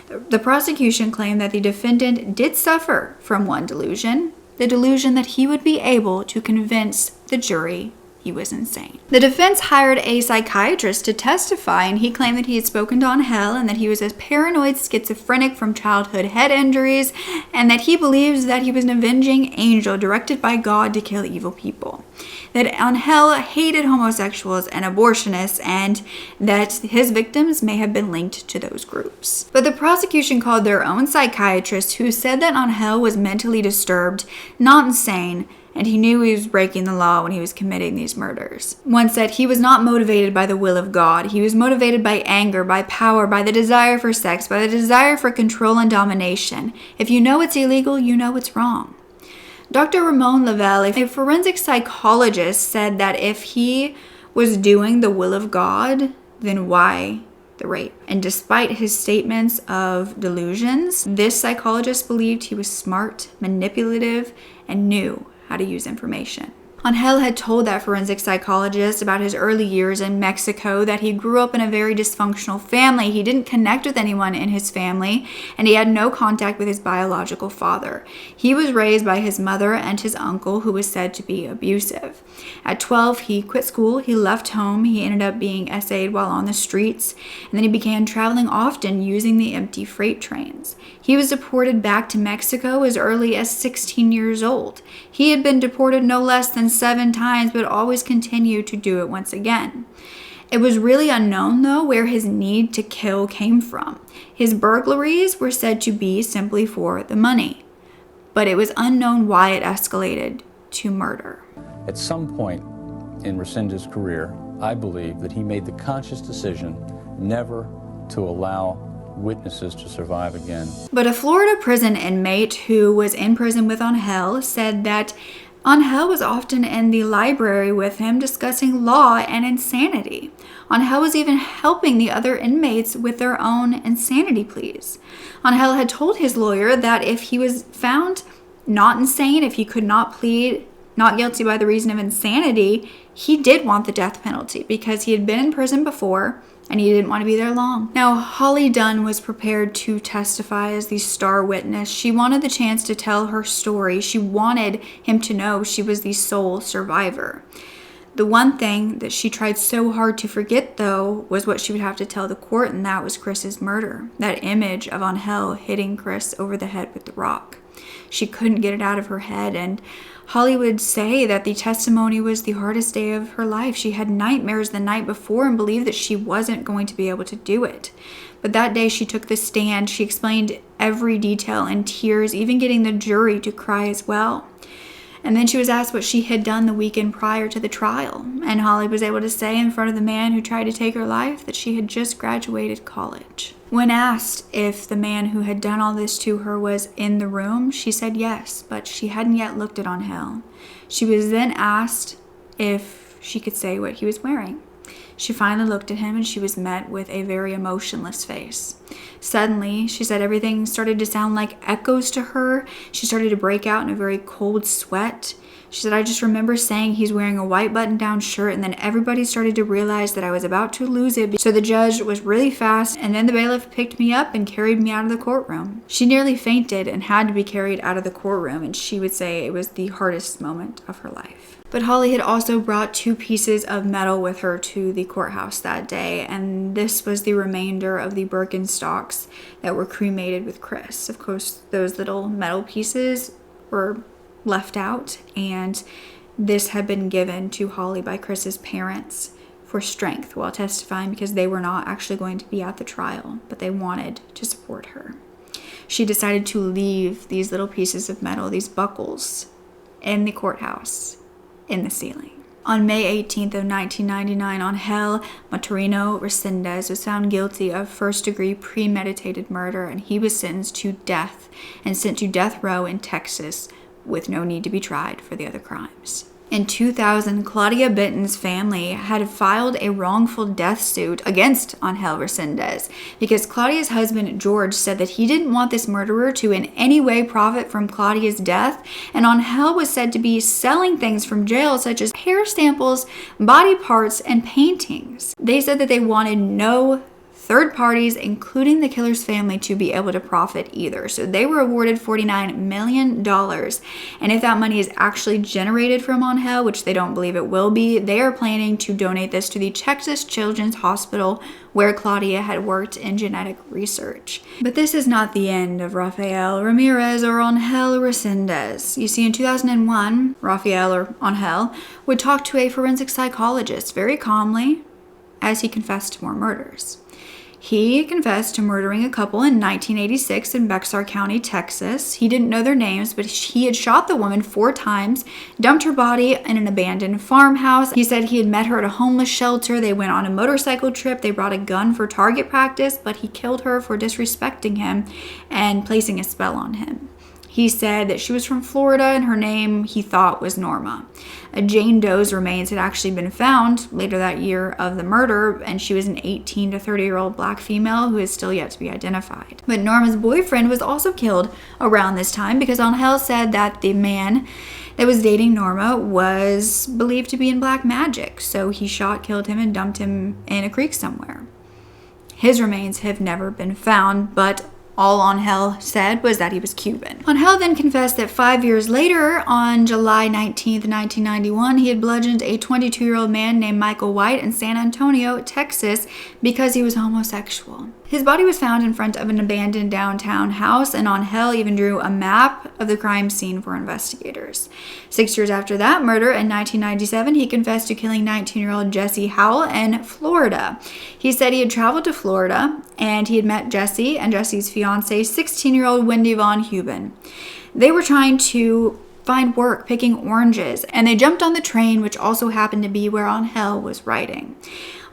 The prosecution claimed that the defendant did suffer from one delusion, the delusion that he would be able to convince the jury he was insane. The defense hired a psychiatrist to testify, and he claimed that he had spoken to Angel and that he was a paranoid schizophrenic from childhood head injuries, and that he believes that he was an avenging angel directed by God to kill evil people. That Angel hated homosexuals and abortionists, and that his victims may have been linked to those groups. But the prosecution called their own psychiatrist, who said that Angel was mentally disturbed, not insane, and he knew he was breaking the law when he was committing these murders. One said he was not motivated by the will of God. He was motivated by anger, by power, by the desire for sex, by the desire for control and domination. If you know it's illegal, you know it's wrong. Dr. Ramon Lavelle, a forensic psychologist, said that if he was doing the will of God, then why the rape? And despite his statements of delusions, this psychologist believed he was smart, manipulative, and knew how to use information. Angel had told that forensic psychologist about his early years in Mexico, that he grew up in a very dysfunctional family. He didn't connect with anyone in his family, and he had no contact with his biological father. He was raised by his mother and his uncle, who was said to be abusive. At 12, he quit school, he left home, he ended up being essayed while on the streets, and then he began traveling often using the empty freight trains. He was deported back to Mexico as early as 16 years old. He had been deported no less than 7 times, but always continued to do it once again. It was really unknown, though, where his need to kill came from. His burglaries were said to be simply for the money, but it was unknown why it escalated to murder. At some point in Resendiz's career, I believe that he made the conscious decision never to allow witnesses to survive again. But a Florida prison inmate who was in prison with Angel said that Angel was often in the library with him discussing law and insanity. Angel was even helping the other inmates with their own insanity pleas. Angel had told his lawyer that if he was found not insane, if he could not plead not guilty by the reason of insanity, he did want the death penalty because he had been in prison before and he didn't want to be there long. Now, Holly Dunn was prepared to testify as the star witness. She wanted the chance to tell her story. She wanted him to know she was the sole survivor. The one thing that she tried so hard to forget, though, was what she would have to tell the court, and that was Chris's murder. That image of Angel hitting Chris over the head with the rock. She couldn't get it out of her head, and Holly would say that the testimony was the hardest day of her life. She had nightmares the night before and believed that she wasn't going to be able to do it. But that day she took the stand. She explained every detail in tears, even getting the jury to cry as well. And then she was asked what she had done the weekend prior to the trial. And Holly was able to say in front of the man who tried to take her life that she had just graduated college. When asked if the man who had done all this to her was in the room, she said yes, but she hadn't yet looked at Angel. She was then asked if she could say what he was wearing. She finally looked at him and she was met with a very emotionless face. Suddenly, she said everything started to sound like echoes to her. She started to break out in a very cold sweat. She said, I just remember saying he's wearing a white button-down shirt, and then everybody started to realize that I was about to lose it. So the judge was really fast, and then the bailiff picked me up and carried me out of the courtroom. She nearly fainted and had to be carried out of the courtroom, and she would say it was the hardest moment of her life. But Holly had also brought 2 pieces of metal with her to the courthouse that day, and this was the remainder of the Birkenstocks that were cremated with Chris. Of course, those little metal pieces were left out, and this had been given to Holly by Chris's parents for strength while testifying, because they were not actually going to be at the trial, but they wanted to support her. She decided to leave these little pieces of metal, these buckles, in the courthouse, in the ceiling. On May 18th of 1999, Angel Maturino Resendiz was found guilty of first-degree premeditated murder, and he was sentenced to death and sent to death row in Texas with no need to be tried for the other crimes. In 2000, Claudia Benton's family had filed a wrongful death suit against Angel Resendiz because Claudia's husband, George, said that he didn't want this murderer to in any way profit from Claudia's death, and Angel was said to be selling things from jail such as hair samples, body parts, and paintings. They said that they wanted no third parties, including the killer's family, to be able to profit either. So they were awarded $49 million. And if that money is actually generated from Angel, which they don't believe it will be, they are planning to donate this to the Texas Children's Hospital, where Claudia had worked in genetic research. But this is not the end of Rafael Ramirez or Angel Resendiz. You see, in 2001, Rafael or Angel would talk to a forensic psychologist very calmly as he confessed to more murders. He confessed to murdering a couple in 1986 in Bexar County, Texas. He didn't know their names, but he had shot the woman 4 times, dumped her body in an abandoned farmhouse. He said he had met her at a homeless shelter. They went on a motorcycle trip. They brought a gun for target practice, but he killed her for disrespecting him and placing a spell on him. He said that she was from Florida and her name he thought was Norma. Jane Doe's remains had actually been found later that year of the murder, and she was an 18 to 30-year-old black female who is still yet to be identified. But Norma's boyfriend was also killed around this time because Angel said that the man that was dating Norma was believed to be in black magic, so he shot, killed him, and dumped him in a creek somewhere. His remains have never been found, but all Angel said was that he was Cuban. Angel then confessed that 5 years later, on July 19th, 1991, he had bludgeoned a 22-year-old man named Michael White in San Antonio, Texas, because he was homosexual. His body was found in front of an abandoned downtown house, and Angel even drew a map of the crime scene for investigators. 6 years after that murder, in 1997, he confessed to killing 19-year-old Jesse Howell in Florida. He said he had traveled to Florida, and he had met Jesse and Jesse's fiancée, 16-year-old Wendy Von Heuben. They were trying to find work picking oranges, and they jumped on the train, which also happened to be where Angel was riding.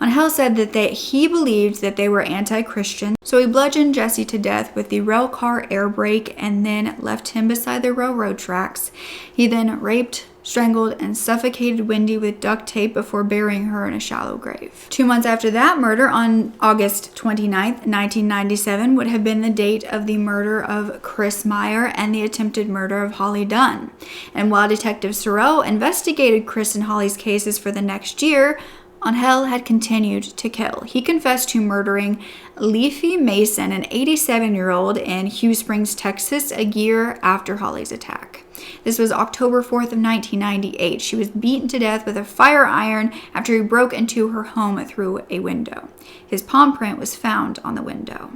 Angel said that he believed that they were anti-Christian, so he bludgeoned Jesse to death with the rail car air brake and then left him beside the railroad tracks. He then raped, strangled, and suffocated Wendy with duct tape before burying her in a shallow grave. 2 months after that murder, on August 29th, 1997, would have been the date of the murder of Chris Maier and the attempted murder of Holly Dunn. And while Detective Sorrell investigated Chris and Holly's cases for the next year, Angel had continued to kill. He confessed to murdering Leafy Mason, an 87-year-old in Hugh Springs, Texas, a year after Holly's attack. This was October 4th of 1998. She was beaten to death with a fire iron after he broke into her home through a window. His palm print was found on the window.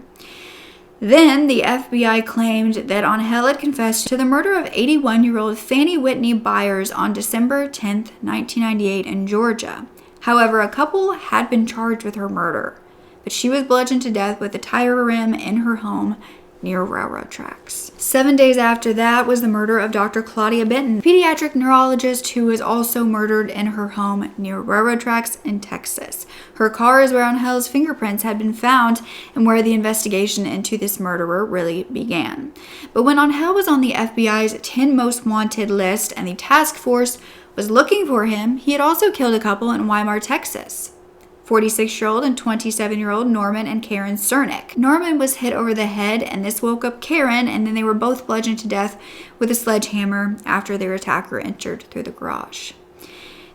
Then the FBI claimed that Angel had confessed to the murder of 81-year-old Fannie Whitney Byers on December 10th, 1998 in Georgia. However, a couple had been charged with her murder, but she was bludgeoned to death with a tire rim in her home near railroad tracks. 7 days after that was the murder of Dr. Claudia Benton, a pediatric neurologist who was also murdered in her home near railroad tracks in Texas. Her car is where Angel's fingerprints had been found and where the investigation into this murderer really began. But when Angel was on the FBI's 10 most wanted list and the task force was looking for him, he had also killed a couple in Weimar, Texas. 46-year-old and 27-year-old Norman and Karen Cernick. Norman was hit over the head, and this woke up Karen, and then they were both bludgeoned to death with a sledgehammer after their attacker entered through the garage.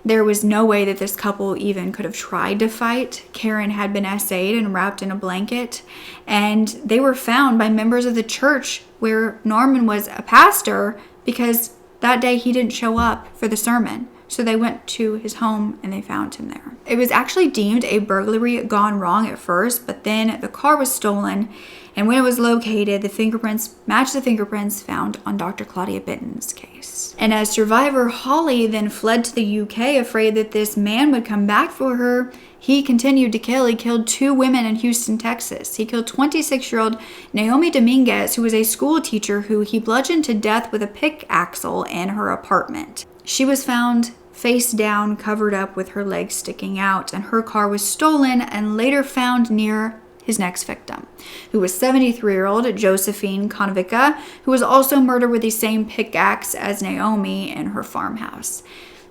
There was no way that this couple even could have tried to fight. Karen had been essayed and wrapped in a blanket, and they were found by members of the church where Norman was a pastor because That day he didn't show up for the sermon, so they went to his home and they found him there. It was actually deemed a burglary gone wrong at first, but then the car was stolen, and when it was located, the fingerprints matched the fingerprints found on Dr. Claudia Bitten's case. And as survivor, Holly then fled to the UK, afraid that this man would come back for her. He continued to kill. He killed 2 women in Houston, Texas. He killed 26-year-old Naomi Dominguez, who was a school teacher who he bludgeoned to death with a pickaxe in her apartment. She was found face down, covered up with her legs sticking out, and her car was stolen and later found near his next victim, who was 73-year-old Josephine Konvica, who was also murdered with the same pickaxe as Naomi in her farmhouse.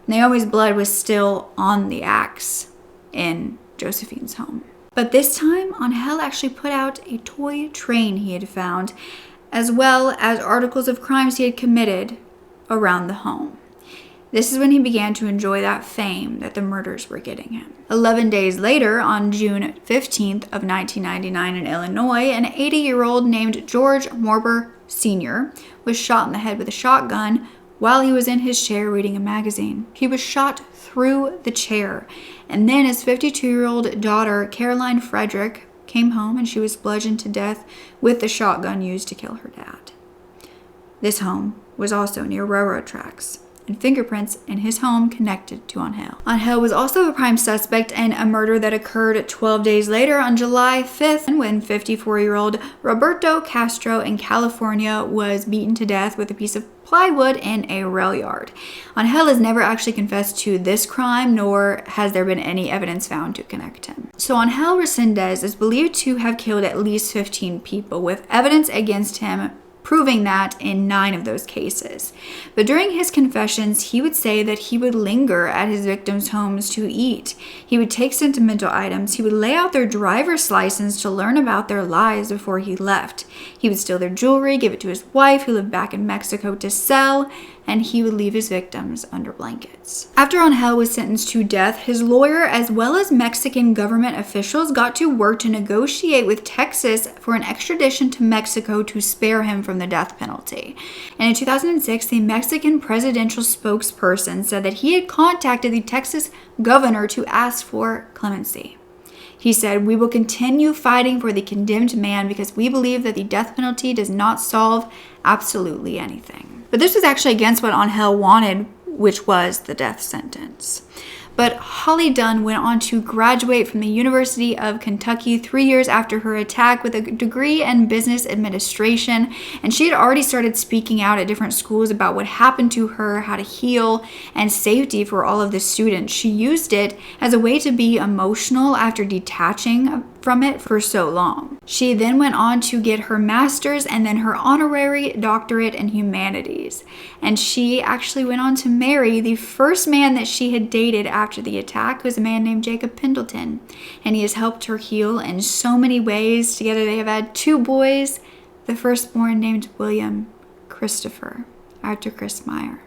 Naomi's blood was still on the axe in Josephine's home. But this time, Angel actually put out a toy train he had found, as well as articles of crimes he had committed around the home. This is when he began to enjoy that fame that the murders were getting him. 11 days later, on June 15th of 1999 in Illinois, an 80-year-old named George Morber Sr. was shot in the head with a shotgun while he was in his chair reading a magazine. He was shot through the chair, and then his 52-year-old daughter, Caroline Frederick, came home and she was bludgeoned to death with the shotgun used to kill her dad. This home was also near railroad tracks, and fingerprints in his home connected to Angel. Angel was also a prime suspect in a murder that occurred 12 days later on July 5th when 54-year-old Roberto Castro in California was beaten to death with a piece of plywood in a rail yard. Angel has never actually confessed to this crime, nor has there been any evidence found to connect him. So Angel Resendiz is believed to have killed at least 15 people, with evidence against him proving that in 9 of those cases. But during his confessions, he would say that he would linger at his victims' homes to eat. He would take sentimental items. He would lay out their driver's license to learn about their lives before he left. He would steal their jewelry, give it to his wife, who lived back in Mexico, to sell, and he would leave his victims under blankets. After Angel was sentenced to death, his lawyer as well as Mexican government officials got to work to negotiate with Texas for an extradition to Mexico to spare him from the death penalty. And in 2006, the Mexican presidential spokesperson said that he had contacted the Texas governor to ask for clemency. He said, "We will continue fighting for the condemned man because we believe that the death penalty does not solve absolutely anything." But this was actually against what Angel wanted, which was the death sentence. But Holly Dunn went on to graduate from the University of Kentucky 3 years after her attack with a degree in business administration, and she had already started speaking out at different schools about what happened to her, how to heal, and safety for all of the students. She used it as a way to be emotional after detaching from it for so long. She then went on to get her master's and then her honorary doctorate in humanities. And she actually went on to marry the first man that she had dated after the attack, who was a man named Jacob Pendleton. And he has helped her heal in so many ways. Together they have had 2 boys, the firstborn named William Christopher, after Chris Maier,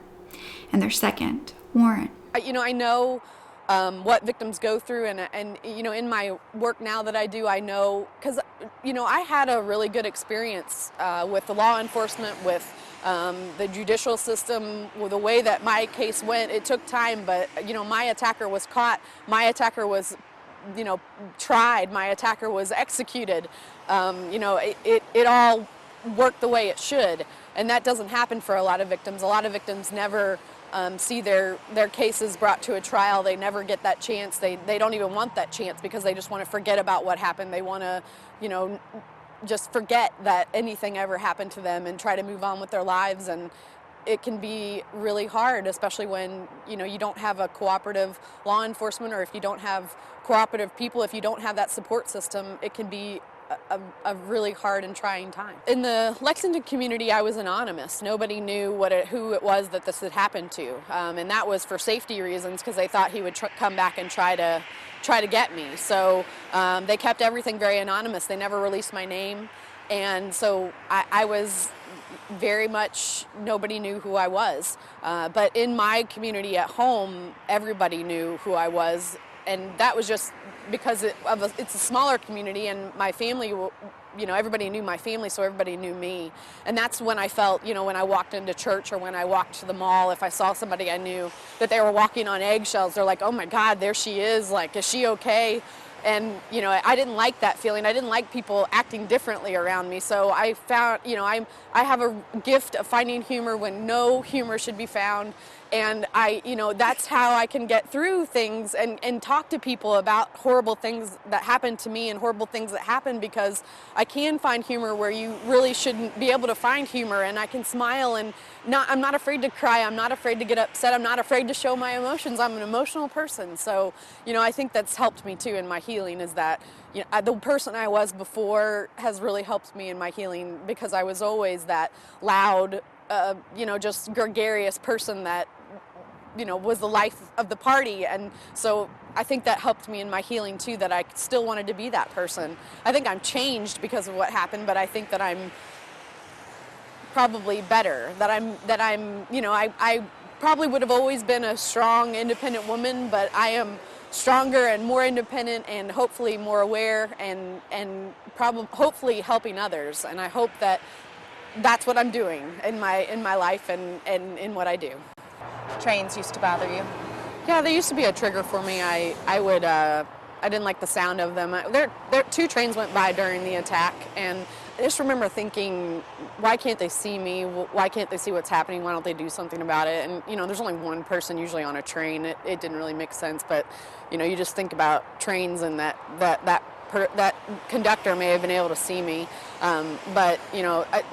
and their second, Warren. I know what victims go through, and in my work now that I do, I know, because I had a really good experience with the law enforcement, with the judicial system, with the way that my case went. It took time, but my attacker was caught, my attacker was tried, my attacker was executed. It all worked the way it should, and that doesn't happen for a lot of victims. A lot of victims never see their cases brought to a trial. They never get that chance. They don't even want that chance because they just want to forget about what happened. They want to, just forget that anything ever happened to them and try to move on with their lives. And it can be really hard, especially when, you don't have a cooperative law enforcement, or if you don't have cooperative people, if you don't have that support system, it can be a really hard and trying time. In the Lexington community, I was anonymous. Nobody knew who it was that this had happened to, and that was for safety reasons, because they thought he would come back and try to get me. So they kept everything very anonymous. They never released my name, and so I was very much, nobody knew who I was. But in my community at home, everybody knew who I was, and that was just because it's a smaller community, and my family everybody knew my family, so everybody knew me. And that's when I felt, when I walked into church or when I walked to the mall, if I saw somebody I knew that they were walking on eggshells, they're like, oh my God, there she is, like, is she okay? And, I didn't like that feeling. I didn't like people acting differently around me. So I found, I have a gift of finding humor when no humor should be found. And that's how I can get through things and talk to people about horrible things that happen to me and horrible things that happen, because I can find humor where you really shouldn't be able to find humor, and I can smile, and I'm not afraid to cry. I'm not afraid to get upset. I'm not afraid to show my emotions. I'm an emotional person. So, I think that's helped me too in my healing, is that the person I was before has really helped me in my healing, because I was always that loud, just gregarious person that, was the life of the party. And so I think that helped me in my healing too, that I still wanted to be that person. I think I'm changed because of what happened, but I think that I'm probably better, I probably would have always been a strong, independent woman, but I am stronger and more independent and hopefully more aware and hopefully helping others. And I hope that that's what I'm doing in my life and in what I do. Trains used to bother you? Yeah, they used to be a trigger for me. I didn't like the sound of them. There 2 trains went by during the attack, and I just remember thinking, why can't they see me? Why can't they see what's happening? Why don't they do something about it? And, there's only one person usually on a train. It didn't really make sense, but, you just think about trains and that conductor may have been able to see me. But,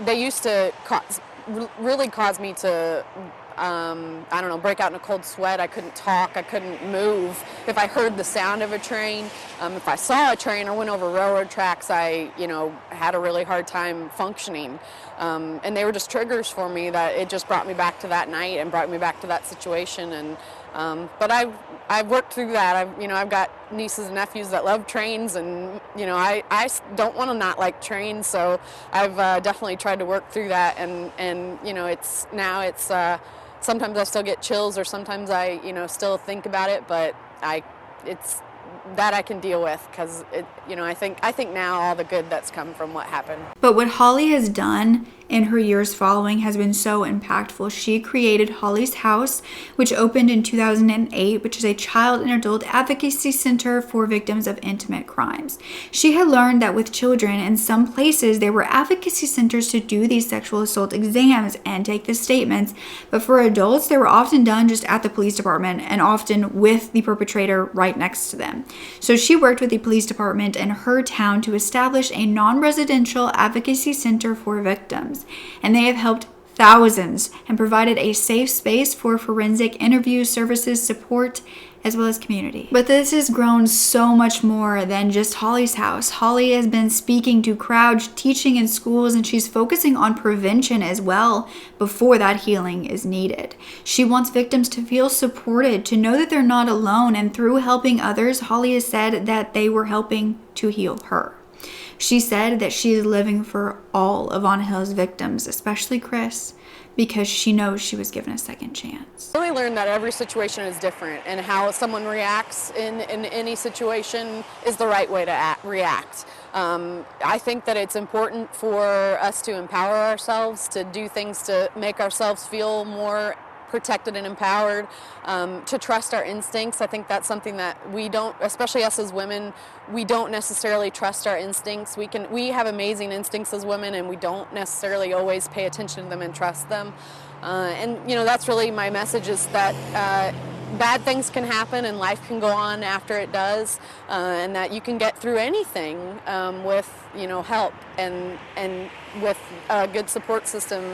they used to really cause me to, break out in a cold sweat. I couldn't talk. I couldn't move. If I heard the sound of a train, if I saw a train or went over railroad tracks, I, had a really hard time functioning. And they were just triggers for me that it just brought me back to that night and brought me back to that situation. And, but I've worked through that. I've got nieces and nephews that love trains, and, I don't want to not like trains. So I've definitely tried to work through that. And it's sometimes I still get chills, or sometimes I, still think about it, but it's that I can deal with, because I think now all the good that's come from what happened. But what Holly has done in her years following has been so impactful. She created Holly's House, which opened in 2008, which is a child and adult advocacy center for victims of intimate crimes. She had learned that with children, in some places, there were advocacy centers to do these sexual assault exams and take the statements, but for adults, they were often done just at the police department and often with the perpetrator right next to them. So she worked with the police department in her town to establish a non-residential advocacy center for victims. And they have helped thousands and provided a safe space for forensic interviews, services, support, as well as community. But this has grown so much more than just Holly's House. Holly has been speaking to crowds, teaching in schools, and she's focusing on prevention as well before that healing is needed. She wants victims to feel supported, to know that they're not alone, and through helping others, Holly has said that they were helping to heal her. She said that she is living for all of On Hill's victims, especially Chris, because she knows she was given a second chance. I really learned that every situation is different, and how someone reacts in any situation is the right way to react. I think that it's important for us to empower ourselves, to do things to make ourselves feel more protected and empowered, to trust our instincts. I think that's something that we don't, especially us as women, we don't necessarily trust our instincts. We have amazing instincts as women, and we don't necessarily always pay attention to them and trust them. And that's really my message, is that bad things can happen and life can go on after it does, and that you can get through anything with help and with a good support system.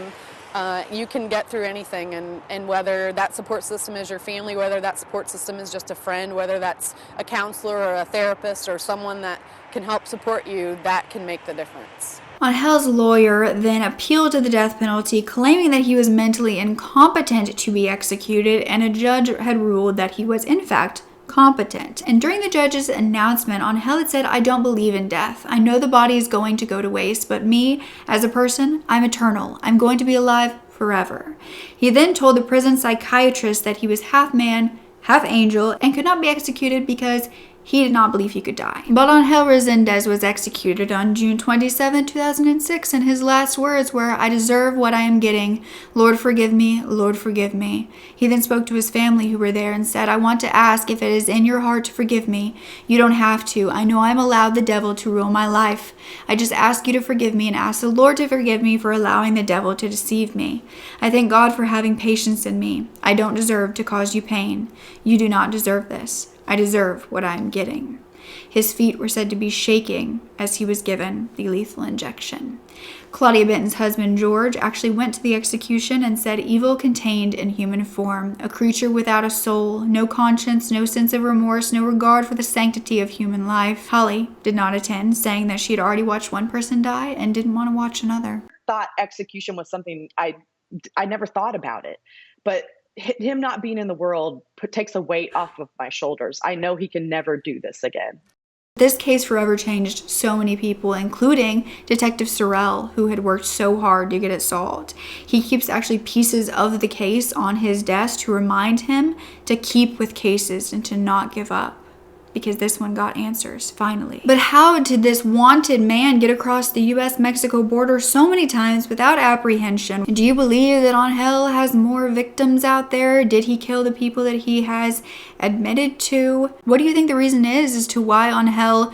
You can get through anything, and whether that support system is your family, whether that support system is just a friend, whether that's a counselor or a therapist or someone that can help support you, that can make the difference. On Hill's lawyer then appealed to the death penalty, claiming that he was mentally incompetent to be executed, and a judge had ruled that he was in fact competent. And during the judge's announcement, On Hill had said, "I don't believe in death. I know the body is going to go to waste, but me, as a person, I'm eternal. I'm going to be alive forever." He then told the prison psychiatrist that he was half man, half angel, and could not be executed because He did not believe he could die. But Untitled Resendiz was executed on June 27, 2006, and his last words were, "I deserve what I am getting. Lord, forgive me. Lord, forgive me." He then spoke to his family who were there and said, "I want to ask if it is in your heart to forgive me. You don't have to. I know I'm allowed the devil to rule my life. I just ask you to forgive me and ask the Lord to forgive me for allowing the devil to deceive me. I thank God for having patience in me. I don't deserve to cause you pain. You do not deserve this. I deserve what I am getting." His feet were said to be shaking as he was given the lethal injection. Claudia Benton's husband, George, actually went to the execution and said, "Evil contained in human form, a creature without a soul, no conscience, no sense of remorse, no regard for the sanctity of human life." Holly did not attend, saying that she had already watched one person die and didn't want to watch another. Thought execution was something I never thought about it, but him not being in the world takes a weight off of my shoulders. I know he can never do this again. This case forever changed so many people, including Detective Sorrell, who had worked so hard to get it solved. He keeps actually pieces of the case on his desk to remind him to keep with cases and to not give up, because this one got answers, finally. But how did this wanted man get across the US-Mexico border so many times without apprehension? Do you believe that Untitled has more victims out there? Did he kill the people that he has admitted to? What do you think the reason is as to why Untitled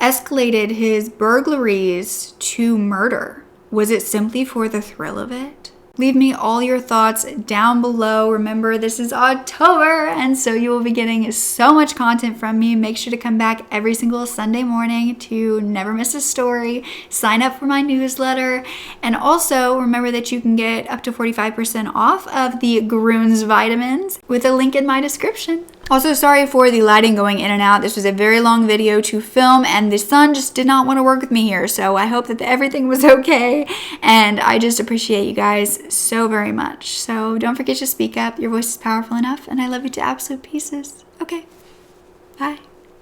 escalated his burglaries to murder? Was it simply for the thrill of it? Leave me all your thoughts down below. Remember, this is October, and so you will be getting so much content from me. Make sure to come back every single Sunday morning to never miss a story. Sign up for my newsletter. And also, remember that you can get up to 45% off of the Groons vitamins with a link in my description. Also, sorry for the lighting going in and out. This was a very long video to film, and the sun just did not want to work with me here. So I hope that everything was okay, and I just appreciate you guys so very much. So don't forget to speak up. Your voice is powerful enough, and I love you to absolute pieces. Okay, bye.